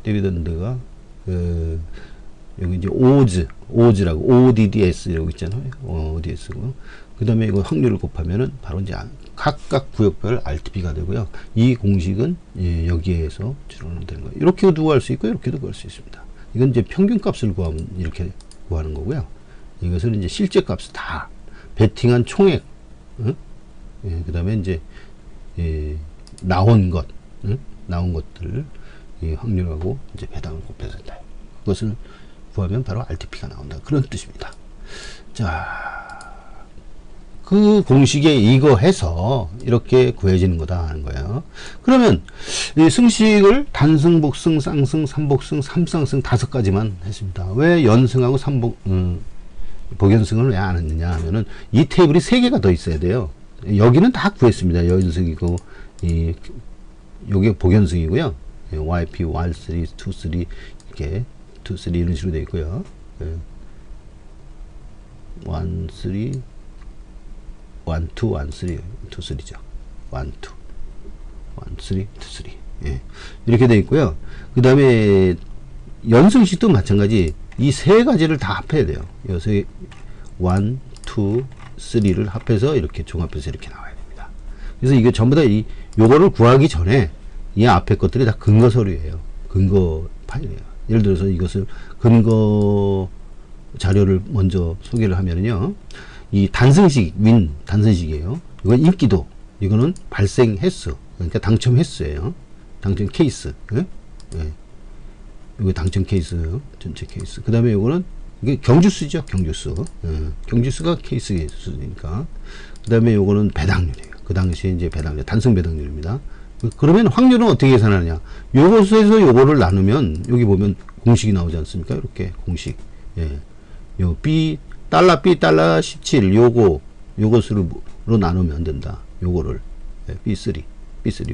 디비던드가 여기 이제 오즈라고 ODDS라고 있잖아요. ODS고 그 다음에 이거 확률을 곱하면은 바로 이제 각각 구역별 RTP가 되고요. 이 공식은 여기에서 추론을 되는 거예요. 이렇게도 구할 수 있고 이렇게도 구할 수 있습니다. 이건 이제 평균값을 구하면 이렇게 구하는 거고요. 이것은 이제 실제 값을 다 베팅한 총액, 그 다음에 이제 나온 것들 이 확률하고 이제 배당을 곱해서 된다. 그것을 구하면 바로 RTP가 나온다. 그런 뜻입니다. 자, 그 공식에 이거 해서 이렇게 구해지는 거다 하는 거예요. 그러면 이 승식을 단승, 복승, 쌍승, 삼복승, 삼쌍승 5가지만 했습니다. 왜 연승하고 복연승을 왜 안 했느냐 하면은 이 테이블이 3개가 더 있어야 돼요. 여기는 다 구했습니다. 연승이고 요게 복연승이고요. YP, Y3, 2, 3 이렇게 2, 3 이런 식으로 되어 있고요. 1, 3 1, 2, 1, 3, 2, 3죠. 1, 2, 1, 3, 2, 3. 예. 이렇게 되어 있고요. 그 다음에 연승식도 마찬가지 이 3가지를 다 합해야 돼요. 여기서 1, 2, 3를 합해서 이렇게 종합해서 이렇게 나와야 됩니다. 그래서 이게 전부 다 요거를 구하기 전에 이 앞에 것들이 다 근거 서류예요. 근거 파일이에요. 예를 들어서 이것을 근거 자료를 먼저 소개를 하면은요. 이 단승식, 단승식이에요. 이건 인기도, 이거는 발생 횟수, 그러니까 당첨 횟수예요. 당첨 케이스, 이거 당첨 케이스, 전체 케이스. 그 다음에 이거는 이게 경주수죠, 경주수. 경주수가 케이스 수니까. 그 다음에 이거는 배당률이에요. 그 당시에 이제 배당률, 단순 배당률입니다. 그러면 확률은 어떻게 계산하느냐? 요것에서 요거를 나누면, 여기 보면 공식이 나오지 않습니까? 이렇게 공식. 예. 요 B, 달러 B, 달러 17, 요것으로 나누면 된다. 요거를. 예, B3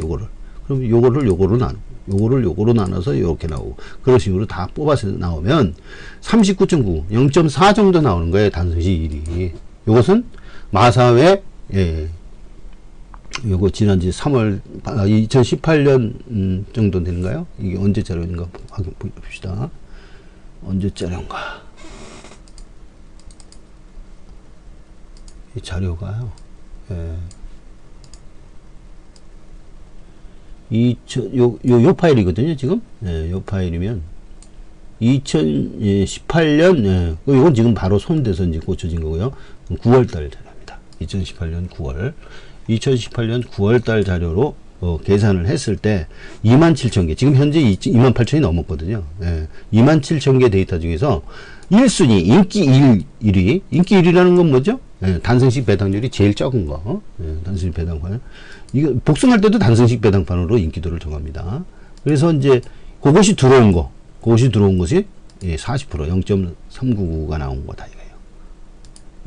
요거를. 그럼 요거로 요거로 나눠서 이렇게 나오고, 그런 식으로 다 뽑아서 나오면 39.9, 0.4 정도 나오는 거예요. 단순시 1이. 요것은 마사회, 예, 요거 지난주 3월, 2018년 정도 되는가요? 이게 언제 자료인가 확인 봅시다. 언제 자료인가? 이 자료가요. 예. 요 파일이거든요, 지금. 예, 요 파일이면 2018년, 예, 이건 지금 바로 손대서 이제 고쳐진 거고요. 9월 달 자료입니다. 2018년 9월. 2018년 9월 달 자료로 계산을 했을 때 27,000개, 지금 현재 28,000이 넘었거든요. 예, 27,000개 데이터 중에서 1순위, 인기 1위. 인기 1위라는 건 뭐죠? 예, 단승식 배당률이 제일 적은 거. 예, 단승식 배당판. 이거 복숭할 때도 단승식 배당판으로 인기도를 정합니다. 그래서 이제 그것이 들어온 것이 예, 40%, 0.399가 나온 거다 이거예요.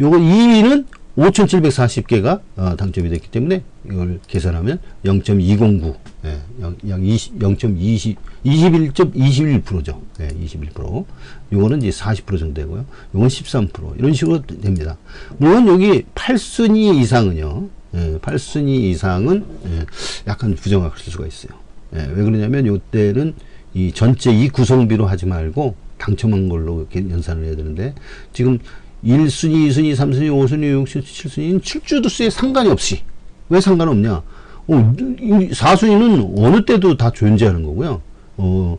요거 2위는 5,740개가 당첨이 됐기 때문에 이걸 계산하면 0.209, 예, 약 21.21%죠. 예, 21%. 요거는 이제 40% 정도 되고요. 요건 13%. 이런 식으로 됩니다. 물론 여기 8순위 이상은요. 예, 8순위 이상은 예, 약간 부정확할 수가 있어요. 예, 왜 그러냐면 요때는 이 전체 이 구성비로 하지 말고 당첨한 걸로 이렇게 연산을 해야 되는데, 지금 1순위, 2순위, 3순위, 5순위, 6순위, 7순위는 출주도수에 상관이 없이. 왜 상관없냐? 4순위는 어느 때도 다 존재하는 거고요. 오늘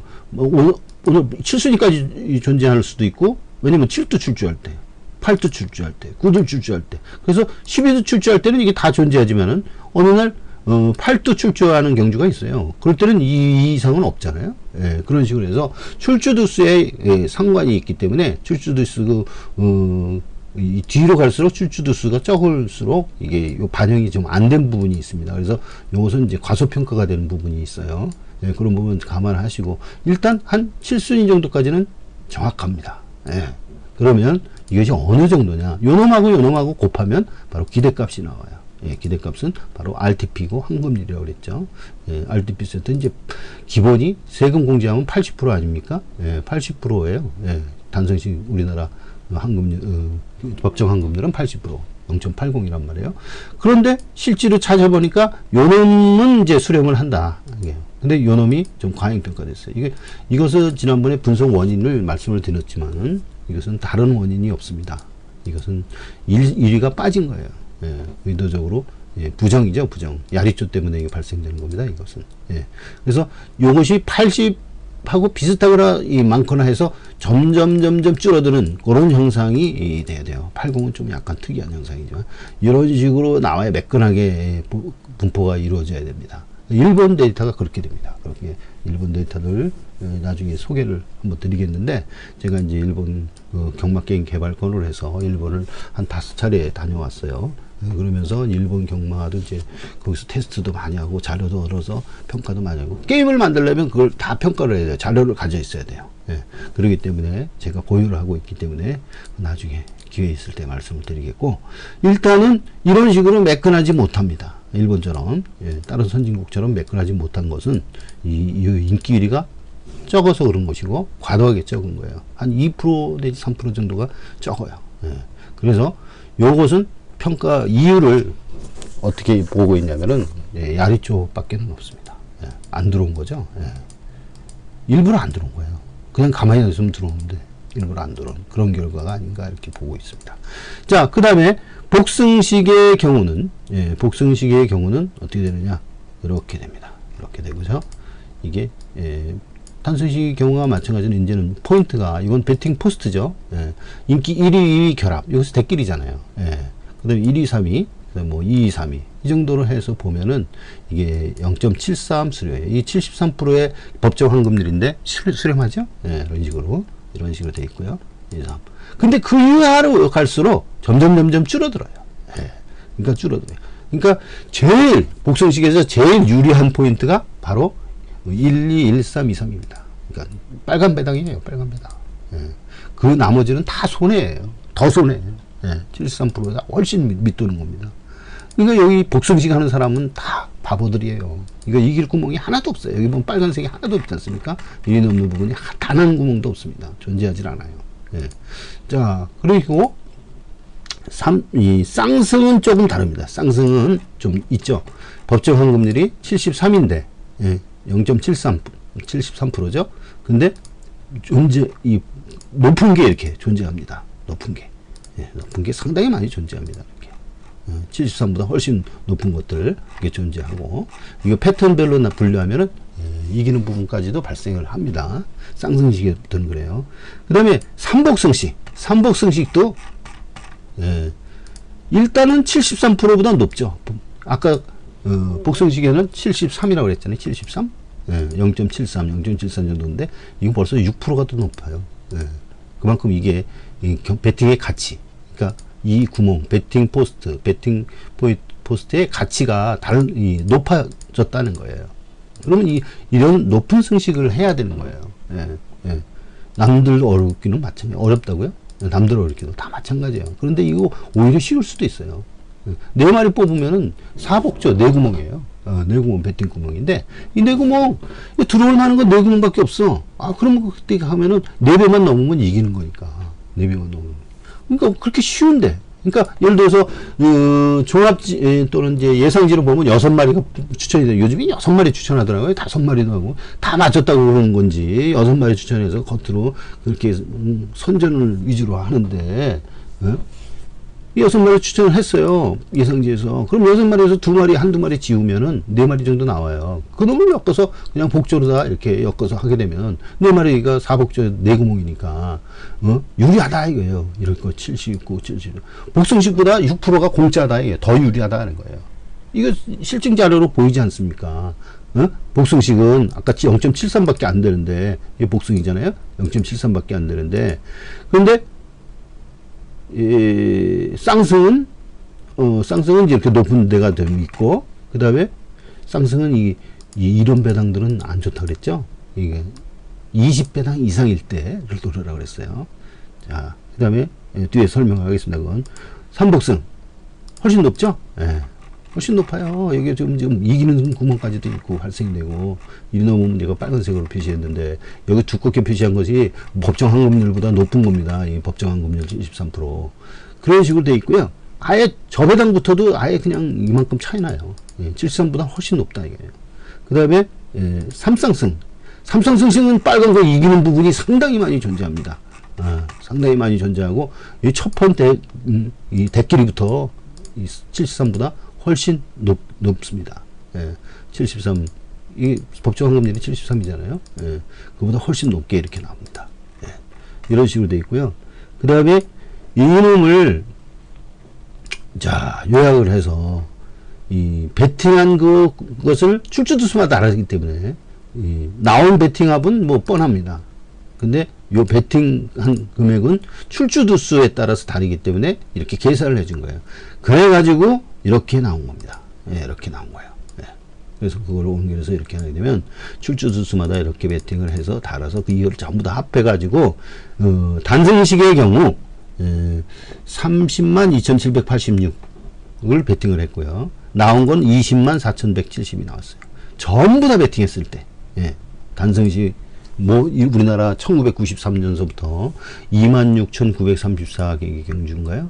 7순위까지 존재할 수도 있고, 왜냐면 7도 출주할 때, 8도 출주할 때, 9도 출주할 때. 그래서 12도 출주할 때는 이게 다 존재하지만은, 어느 날 8도 출주하는 경주가 있어요. 그럴 때는 이 이상은 없잖아요. 예, 그런 식으로 해서 출주도수에 예, 상관이 있기 때문에 출주도수 이 뒤로 갈수록 출주도수가 적을수록 이게 요 반영이 좀 안 된 부분이 있습니다. 그래서 요것은 이제 과소평가가 되는 부분이 있어요. 예, 그런 부분 감안하시고 일단 한 7순위 정도까지는 정확합니다. 예, 그러면 이것이 어느 정도냐? 요놈하고 곱하면 바로 기대값이 나와요. 예, 기대값은 바로 RTP고 황금률이라고 그랬죠. 예, RTP 세트 이제 기본이 세금 공제하면 80% 아닙니까? 예, 80%예요. 예, 단성식 우리나라 황금률 법정 황금률은 80%, 0.80이란 말이에요. 그런데 실제로 찾아보니까 요놈은 이제 수령을 한다. 예. 근데 요놈이 좀 과잉평가됐어요. 이것은 지난번에 분석 원인을 말씀을 드렸지만은 이것은 다른 원인이 없습니다. 이것은 1위가 빠진 거예요. 예, 의도적으로 예, 부정이죠, 부정. 야리조 때문에 이게 발생되는 겁니다. 이것은. 예. 그래서 이것이 80하고 비슷하거나 많거나 해서 점점 줄어드는 그런 형상이 돼야 돼요. 80은 좀 약간 특이한 형상이죠. 이런 식으로 나와야 매끈하게 분포가 이루어져야 됩니다. 일본 데이터가 그렇게 됩니다. 그렇게 일본 데이터들 나중에 소개를 한번 드리겠는데, 제가 이제 일본 경마게임 개발권을 해서 일본을 한 5차례 다녀왔어요. 그러면서 일본 경마도 이제 거기서 테스트도 많이 하고 자료도 얻어서 평가도 많이 하고, 게임을 만들려면 그걸 다 평가를 해야 돼요. 자료를 가져 있어야 돼요. 예. 그렇기 때문에 제가 보유를 하고 있기 때문에 나중에 기회 있을 때 말씀을 드리겠고, 일단은 이런 식으로 매끈하지 못합니다. 일본처럼, 예, 다른 선진국처럼 매끈하지 못한 것은 이 인기 1위가 적어서 그런 것이고, 과도하게 적은 거예요. 한 2% 내지 3% 정도가 적어요. 예. 그래서 요것은 평가 이유를 어떻게 보고 있냐면은, 예, 야리 쪽밖에 없습니다. 예, 안 들어온 거죠. 예. 일부러 안 들어온 거예요. 그냥 가만히 있으면 들어오는데 일부러 안 들어온 그런 결과가 아닌가 이렇게 보고 있습니다. 자, 그 다음에 복승식의 경우는, 예, 복승식의 경우는 어떻게 되느냐? 이렇게 됩니다. 이렇게 되고요. 이게 단순식 경우가 마찬가지로 이제는 포인트가, 이건 배팅 포스트죠. 예, 인기 1위, 2위 결합. 여기서 대끼리잖아요. 예. 그 다음에 1위, 3위, 그 다음에 뭐 2위, 3위. 이 정도로 해서 보면은 이게 0.73 수료예요. 이 73%의 법정 황금률인데 수렴하죠? 예, 이런 식으로 되어 있고요. 2, 3. 근데 그 이하로 갈수록 점점 줄어들어요. 예. 그러니까 줄어들어요. 그러니까 제일 복선식에서 제일 유리한 포인트가 바로 1, 2, 1, 3, 2, 3입니다. 그러니까 빨간 배당이에요. 빨간 배당. 예. 그 나머지는 다 손해예요. 더 손해예요. 예. 73%가 훨씬 밑도는 겁니다. 그러니까 여기 복선식 하는 사람은 다 바보들이에요. 이거 이길 구멍이 하나도 없어요. 여기 보면 빨간색이 하나도 없지 않습니까? 일이 넘는 부분이 단 한 구멍도 없습니다. 존재하지 않아요. 예. 자, 그리고 이 쌍승은 조금 다릅니다. 쌍승은 좀 있죠. 법정 환급률이 73인데, 예, 73%죠. 근데 이 높은 게 이렇게 존재합니다. 높은 게. 예, 높은 게 상당히 많이 존재합니다. 이렇게. 73보다 훨씬 높은 것들, 이게 존재하고, 이거 패턴별로 분류하면은, 이기는 부분까지도 발생을 합니다. 쌍승식이든 그래요. 그 다음에 삼복승식. 삼복승식도, 일단은 73%보다 높죠. 아까, 복승식에는 73이라고 그랬잖아요. 73? 0.73, 0.73 정도인데, 이건 벌써 6%가 더 높아요. 그만큼 이게, 배팅의 가치. 그러니까, 이 구멍, 배팅 포스트의 가치가 높아졌다는 거예요. 그러면 이런 높은 승식을 해야 되는 거예요. 남들 어렵기는 마찬가지예요. 어렵다고요? 남들 어렵기도 다 마찬가지예요. 그런데 이거 오히려 쉬울 수도 있어요. 네 마리 뽑으면은 사복죠. 네 구멍이에요. 네 구멍 배팅 구멍인데 이 네 구멍 들어올 만한 건 네 구멍밖에 없어. 그러면 그때 하면은 네 배만 넘으면 이기는 거니까. 네 배만 넘으면. 그러니까 그렇게 쉬운데. 그러니까 예를 들어서 종합 또는 이제 예상지로 보면 6마리가 추천이 돼요. 요즘에 6마리 추천하더라고요. 5마리도 하고 다 맞췄다고 그러는 건지 6마리 추천해서 겉으로 그렇게 선전을 위주로 하는데 6마리 추천을 했어요. 예상지에서. 그럼 6마리에서 2마리, 한두 마리 지우면은 4마리 정도 나와요. 그 놈을 엮어서 그냥 복조로 다 이렇게 엮어서 하게 되면 4마리가 4복조 4구멍이니까 유리하다 이거예요. 이럴 거 79, 70. 복승식보다 6%가 공짜다 이게 더 유리하다는 거예요. 이거 실증 자료로 보이지 않습니까? 복승식은 아까 0.73밖에 안 되는데 이게 복승이잖아요. 0.73밖에 안 되는데 그런데 쌍승은 이렇게 높은 데가 좀 있고, 그 다음에 쌍승은 이런 배당들은 안 좋다 그랬죠? 이게 20배당 이상일 때를 노려라 그랬어요. 자, 그 다음에 뒤에 설명하겠습니다. 그건 삼복승 훨씬 높죠? 훨씬 높아요. 여기 지금 이기는 구멍까지도 있고 발생되고 이 넘으면 내가 빨간색으로 표시했는데 여기 두껍게 표시한 것이 법정 환급률보다 높은 겁니다. 이 법정 환급률 23%. 그런 식으로 돼 있고요. 아예 저배당부터도 아예 그냥 이만큼 차이 나요. 73보다 훨씬 높다 이게요. 그 다음에 삼쌍승. 삼쌍승은 빨간 거 이기는 부분이 상당히 많이 존재합니다. 상당히 많이 존재하고 이 첫 번 이 대끼리부터 73보다 훨씬 높습니다. 73. 이 법정 환급률이 73이잖아요. 그보다 훨씬 높게 이렇게 나옵니다. 이런 식으로 되어 있고요. 그 다음에 이놈을 자 요약을 해서 이 배팅한 것을 출주두수마다 다르기 때문에 나온 배팅합은 뭐 뻔합니다. 근데 요 배팅한 금액은 출주두수에 따라서 다르기 때문에 이렇게 계산을 해준 거예요. 그래가지고 이렇게 나온 겁니다. 이렇게 나온 거예요. 그래서 그걸 옮겨서 이렇게 하게 되면 출주두수마다 이렇게 배팅을 해서 달아서 이걸 전부 다 합해가지고 단승식의 경우 30만 2,786을 배팅을 했고요. 나온 건 20만 4,170이 나왔어요. 전부 다 배팅했을 때 단승식 우리나라 1993년서부터 26,934개의 경주인가요?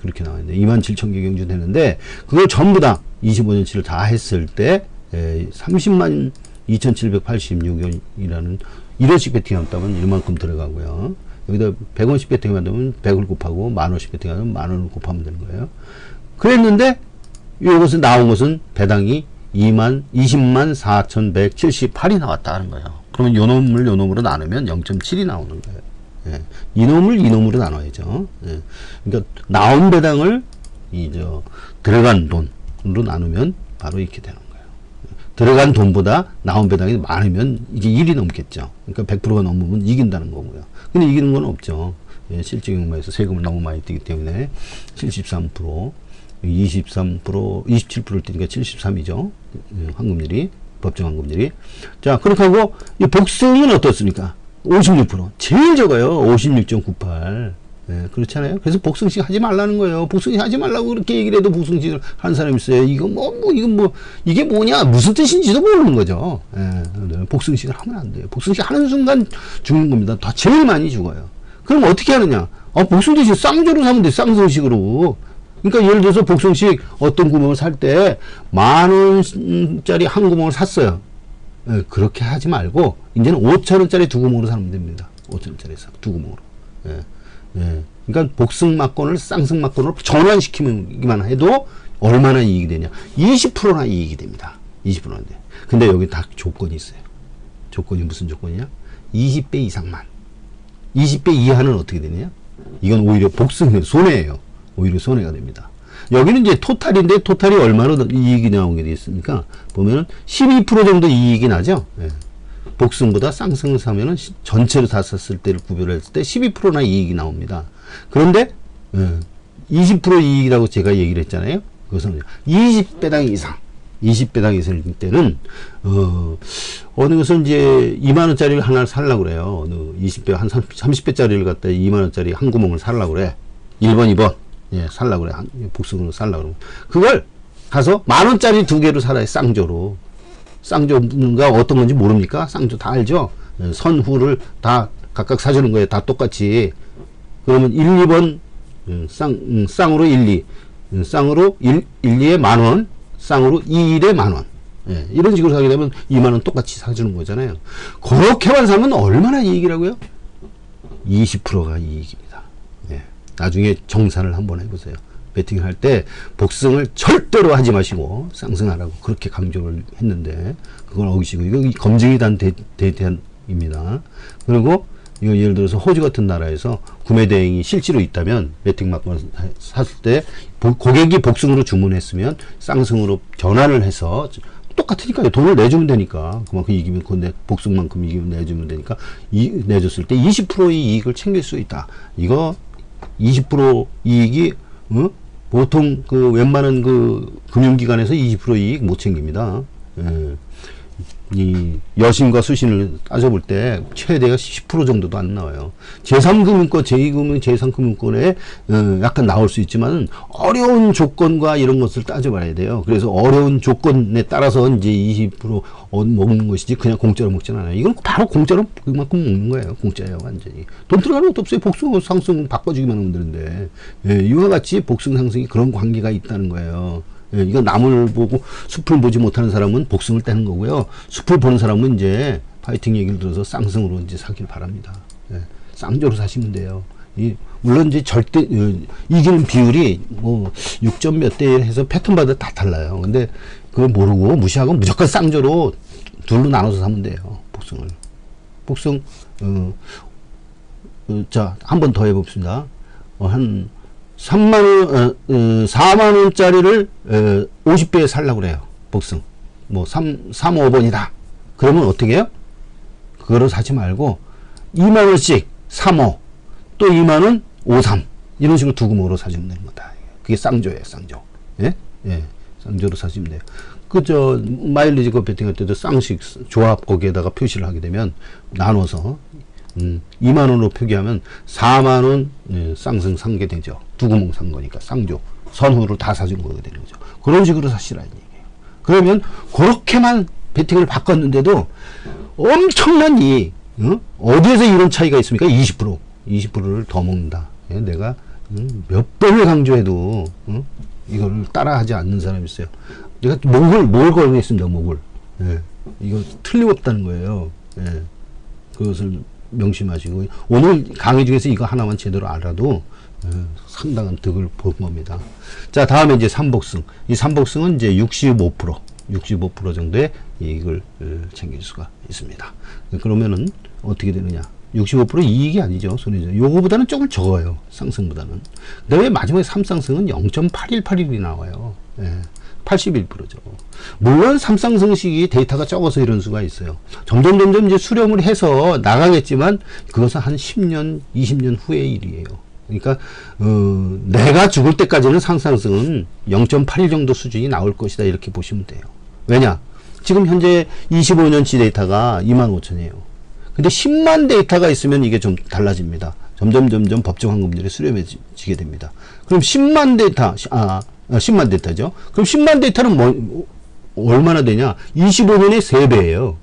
그렇게 나와있는데 27,000개 경주 되는데 그걸 전부 다 25년치를 다 했을 때 30만 2,786이라는 1원씩 배팅한다면 이만큼 들어가고요. 여기다 100원씩 배팅하면 100을 곱하고 10,000원씩 배팅하면 10,000원을 곱하면 되는 거예요. 그랬는데 이것은 나온 것은 배당이 20만 4,178이 나왔다는 거예요. 그러면 요 놈으로 나누면 0.7이 나오는 거예요. 이놈으로 나눠야죠. 그러니까 나온 배당을 들어간 돈으로 나누면 바로 이렇게 되는 거예요. 들어간 돈보다 나온 배당이 많으면 이게 1이 넘겠죠. 그러니까 100%가 넘으면 이긴다는 거고요. 근데 이기는 건 없죠. 실질 경마에서 세금을 너무 많이 떼기 때문에 73%. 23%, 27%를 뛰니까 73이죠. 환급률이, 법정 환급률이. 자, 그렇게 하고, 이 복승은 어떻습니까? 56%. 제일 적어요. 56.98. 예, 그렇잖아요. 그래서 복승식 하지 말라는 거예요. 복승식 하지 말라고 그렇게 얘기를 해도 복승식을 하는 사람이 있어요. 이게 뭐냐, 무슨 뜻인지도 모르는 거죠. 예, 복승식을 하면 안 돼요. 복승식 하는 순간 죽는 겁니다. 다 제일 많이 죽어요. 그럼 어떻게 하느냐? 복승식 쌍조로 사면 돼, 쌍승식으로. 그러니까 예를 들어서 복승식 어떤 구멍을 살 때 10,000원짜리 한 구멍을 샀어요. 예, 그렇게 하지 말고, 이제는 5,000원짜리 두 구멍으로 사면 됩니다. 5,000원짜리 두 구멍으로. 예. 예. 그러니까 복승막권을 쌍승막권으로 전환시키기만 해도 얼마나 이익이 되냐. 20%나 이익이 됩니다. 20%인데. 근데 여기 다 조건이 있어요. 조건이 무슨 조건이냐? 20배 이상만. 20배 이하는 어떻게 되냐? 이건 오히려 복승 손해예요. 오히려 손해가 됩니다. 여기는 이제 토탈인데, 토탈이 얼마나 이익이 나오게 되어 있습니까? 보면은 12% 정도 이익이 나죠? 예. 복승보다 쌍승을 사면은 전체로 다 샀을 때를 구별했을 때 12%나 이익이 나옵니다. 그런데 20% 이익이라고 제가 얘기를 했잖아요. 그것은 20배당 이상, 20배당 이상일 때는 어느 것은 이제 2만원짜리를 하나를 살라고 그래요. 20배, 한 30배짜리를 갖다 2만원짜리 한 구멍을 살라고 그래. 1번, 2번. 예, 살라고 그래. 복승으로 살라고 그러면. 그걸 가서 10,000원짜리 두 개로 살아요. 쌍조로. 쌍조가 어떤 건지 모릅니까? 쌍조 다 알죠? 선후를 다 각각 사주는 거예요. 다 똑같이. 그러면 1, 2번 쌍으로 1, 2 쌍으로 1, 2에 10,000원, 쌍으로 2, 1에 10,000원. 예, 이런 식으로 사게 되면 20,000원 똑같이 사주는 거잖아요. 그렇게만 사면 얼마나 이익이라고요? 20%가 이익입니다. 예, 나중에 정산을 한번 해보세요. 배팅을 할 때 복승을 절대로 하지 마시고 쌍승하라고 그렇게 강조를 했는데 그걸 어기시고, 이거 검증이 단 데이터입니다. 그리고 이거 예를 들어서 호주 같은 나라에서 구매 대행이 실제로 있다면 배팅 막권을 샀을 때 고객이 복승으로 주문했으면 쌍승으로 전환을 해서 똑같으니까요. 돈을 내주면 되니까 그만큼 이기면 복승만큼 이기면 내주면 되니까 내줬을 때 20%의 이익을 챙길 수 있다. 이거 20% 이익이 보통 웬만한 금융기관에서 20% 이익 못 챙깁니다. 예. 이 여신과 수신을 따져볼 때 최대가 10% 정도도 안 나와요. 제3금융권, 제2금융, 제3금융권에 약간 나올 수 있지만 어려운 조건과 이런 것을 따져봐야 돼요. 그래서 어려운 조건에 따라서 이제 20% 먹는 것이지 그냥 공짜로 먹지는 않아요. 이건 바로 공짜로 그만큼 먹는 거예요. 공짜예요, 완전히. 돈 들어가는 것도 없어요. 복승, 상승 바꿔주기만 하면 되는데. 예, 이와 같이 복승, 상승이 그런 관계가 있다는 거예요. 예, 이거 나무를 보고 숲을 보지 못하는 사람은 복승을 떼는 거고요. 숲을 보는 사람은 이제 파이팅 얘기를 들어서 쌍승으로 이제 사길 바랍니다. 예, 쌍조로 사시면 돼요. 물론 이제 절대 이기는 비율이 뭐 6점 몇 대 해서 패턴마다 다 달라요. 근데 그걸 모르고 무시하고 무조건 쌍조로 둘로 나눠서 사면 돼요. 복승을. 복승 자, 한 번 더 해봅시다. 한 4만원짜리를 50배에 살라고 그래요. 복승. 뭐 5번이다. 그러면 어떻게 해요? 그거를 사지 말고 2만원씩 3호, 또 2만원 53. 이런 식으로 두 구멍으로 사주면 되는 거다. 그게 쌍조예요, 쌍조. 예? 예. 쌍조로 사시면 돼요. 마일리지 배팅할 때도 쌍식 조합 거기에다가 표시를 하게 되면 나눠서 2만원으로 표기하면 4만원 쌍승 산 게 되죠. 두 구멍 산 거니까 쌍조 선후로 다 사준 거가 되는 거죠. 그런 식으로 사시라는 얘기예요. 그러면 그렇게만 배팅을 바꿨는데도 엄청난 이익. 어디에서 이런 차이가 있습니까? 20%를 더 먹는다. 예, 내가 몇 번을 강조해도 이걸 따라하지 않는 사람이 있어요. 내가 뭘 걸겠습니다. 목을. 예, 이거 틀림없다는 거예요. 예, 그것을 명심하시고 오늘 강의 중에서 이거 하나만 제대로 알아도 상당한 득을 본 겁니다. 자, 다음에 이제 삼복승. 이 삼복승은 이제 65% 정도의 이익을 챙길 수가 있습니다. 그러면은 어떻게 되느냐? 65% 이익이 아니죠. 손해죠. 요거보다는 조금 적어요. 상승보다는. 근데 왜 마지막에 삼상승은 0.818이 나와요. 예. 81%죠. 물론 삼상승식이 데이터가 적어서 이런 수가 있어요. 점점 이제 수렴을 해서 나가겠지만 그것은 한 10년, 20년 후의 일이에요. 그러니까 내가 죽을 때까지는 상승은 0.81 정도 수준이 나올 것이다 이렇게 보시면 돼요. 왜냐? 지금 현재 25년치 데이터가 25,000이에요. 근데 10만 데이터가 있으면 이게 좀 달라집니다. 점점 법정 황금률이 수렴해지게 됩니다. 그럼 10만 데이터, 10만 데이터죠. 그럼 10만 데이터는 얼마나 되냐? 25년의 3배예요.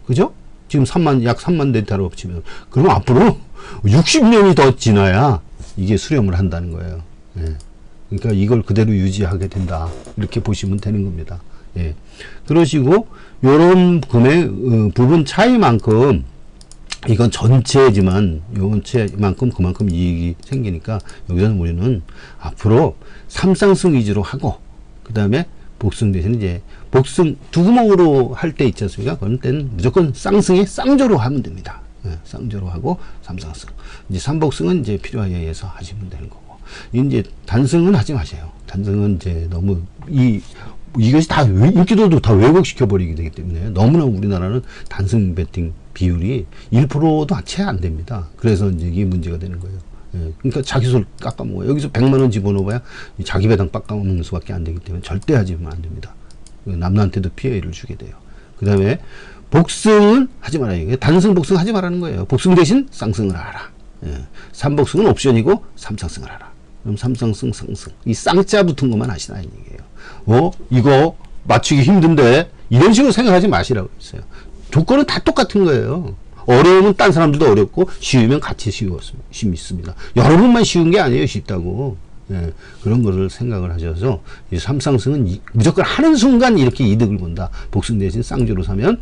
그죠? 지금 약 3만 데이터로 치면. 그럼 앞으로 60년이 더 지나야 이게 수렴을 한다는 거예요. 예. 그러니까 이걸 그대로 유지하게 된다. 이렇게 보시면 되는 겁니다. 예. 그러시고, 요런 금액, 부분 차이만큼, 이건 전체지만, 요만큼 그만큼 이익이 생기니까, 여기서는 우리는 앞으로 삼상승 위주로 하고, 그 다음에 복승 대신 이제, 복승 두 구멍으로 할 때 있지 않습니까? 그런 때는 무조건 쌍승에 쌍조로 하면 됩니다. 예, 쌍조로 하고, 삼상승. 이제 삼복승은 이제 필요에 의해서 하시면 되는 거고. 이제 단승은 하지 마세요. 단승은 이제 너무, 이것이 다, 인기도도 다 왜곡시켜버리게 되기 때문에 너무나 우리나라는 단승 베팅 비율이 1%도 채 안 됩니다. 그래서 이제 이게 문제가 되는 거예요. 예, 그러니까 자기 손 깎아먹어요. 여기서 100만 원 집어넣어봐야 자기 배당 깎아먹는 수밖에 안 되기 때문에 절대 하지면 안 됩니다. 남한테도 피해를 주게 돼요. 그 다음에 복승은 하지 말아요. 단승, 복승 하지 말라는 거예요. 복승 대신 쌍승을 하라. 예, 삼복승은 옵션이고 삼상승을 하라. 그럼 삼상승, 상승. 이 쌍자 붙은 것만 하시라 이 얘기예요. 이거 맞추기 힘든데 이런 식으로 생각하지 마시라고 했어요. 조건은 다 똑같은 거예요. 어려우면 딴 사람들도 어렵고 쉬우면 같이 쉽습니다. 여러분만 쉬운 게 아니에요. 쉽다고. 예, 그런 거를 생각을 하셔서 이 삼상승은 무조건 하는 순간 이렇게 이득을 본다. 복승 대신 쌍주로 사면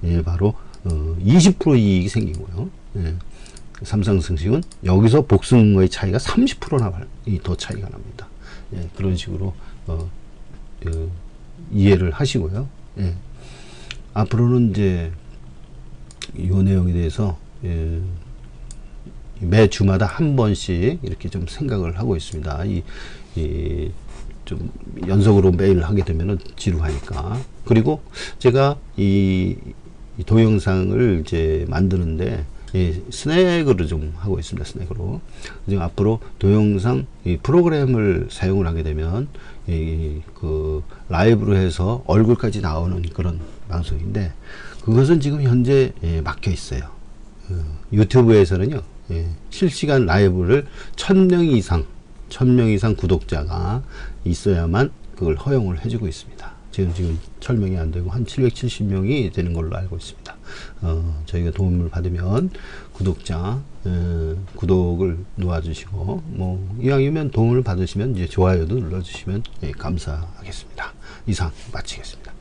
예, 바로 20% 이익이 생기고요. 예, 삼상승식은 여기서 복승의 차이가 30%나 더 차이가 납니다. 예, 그런 식으로 이해를 하시고요. 예. 앞으로는 이제 이 내용에 대해서 매 주마다 한 번씩 이렇게 좀 생각을 하고 있습니다. 좀 연속으로 매일 하게 되면은 지루하니까. 그리고 제가 이 동영상을 이제 만드는데 스낵으로 좀 하고 있습니다. 스낵으로. 지금 앞으로 동영상 프로그램을 사용을 하게 되면 그 라이브로 해서 얼굴까지 나오는 그런 방송인데 그것은 지금 현재 막혀 있어요. 유튜브에서는요. 실시간 라이브를 1000명 이상 구독자가 있어야만 그걸 허용을 해주고 있습니다. 지금 1000명이 안 되고 한 770명이 되는 걸로 알고 있습니다. 저희가 도움을 받으면 구독을 놓아주시고, 이왕이면 도움을 받으시면 이제 좋아요도 눌러주시면 감사하겠습니다. 이상 마치겠습니다.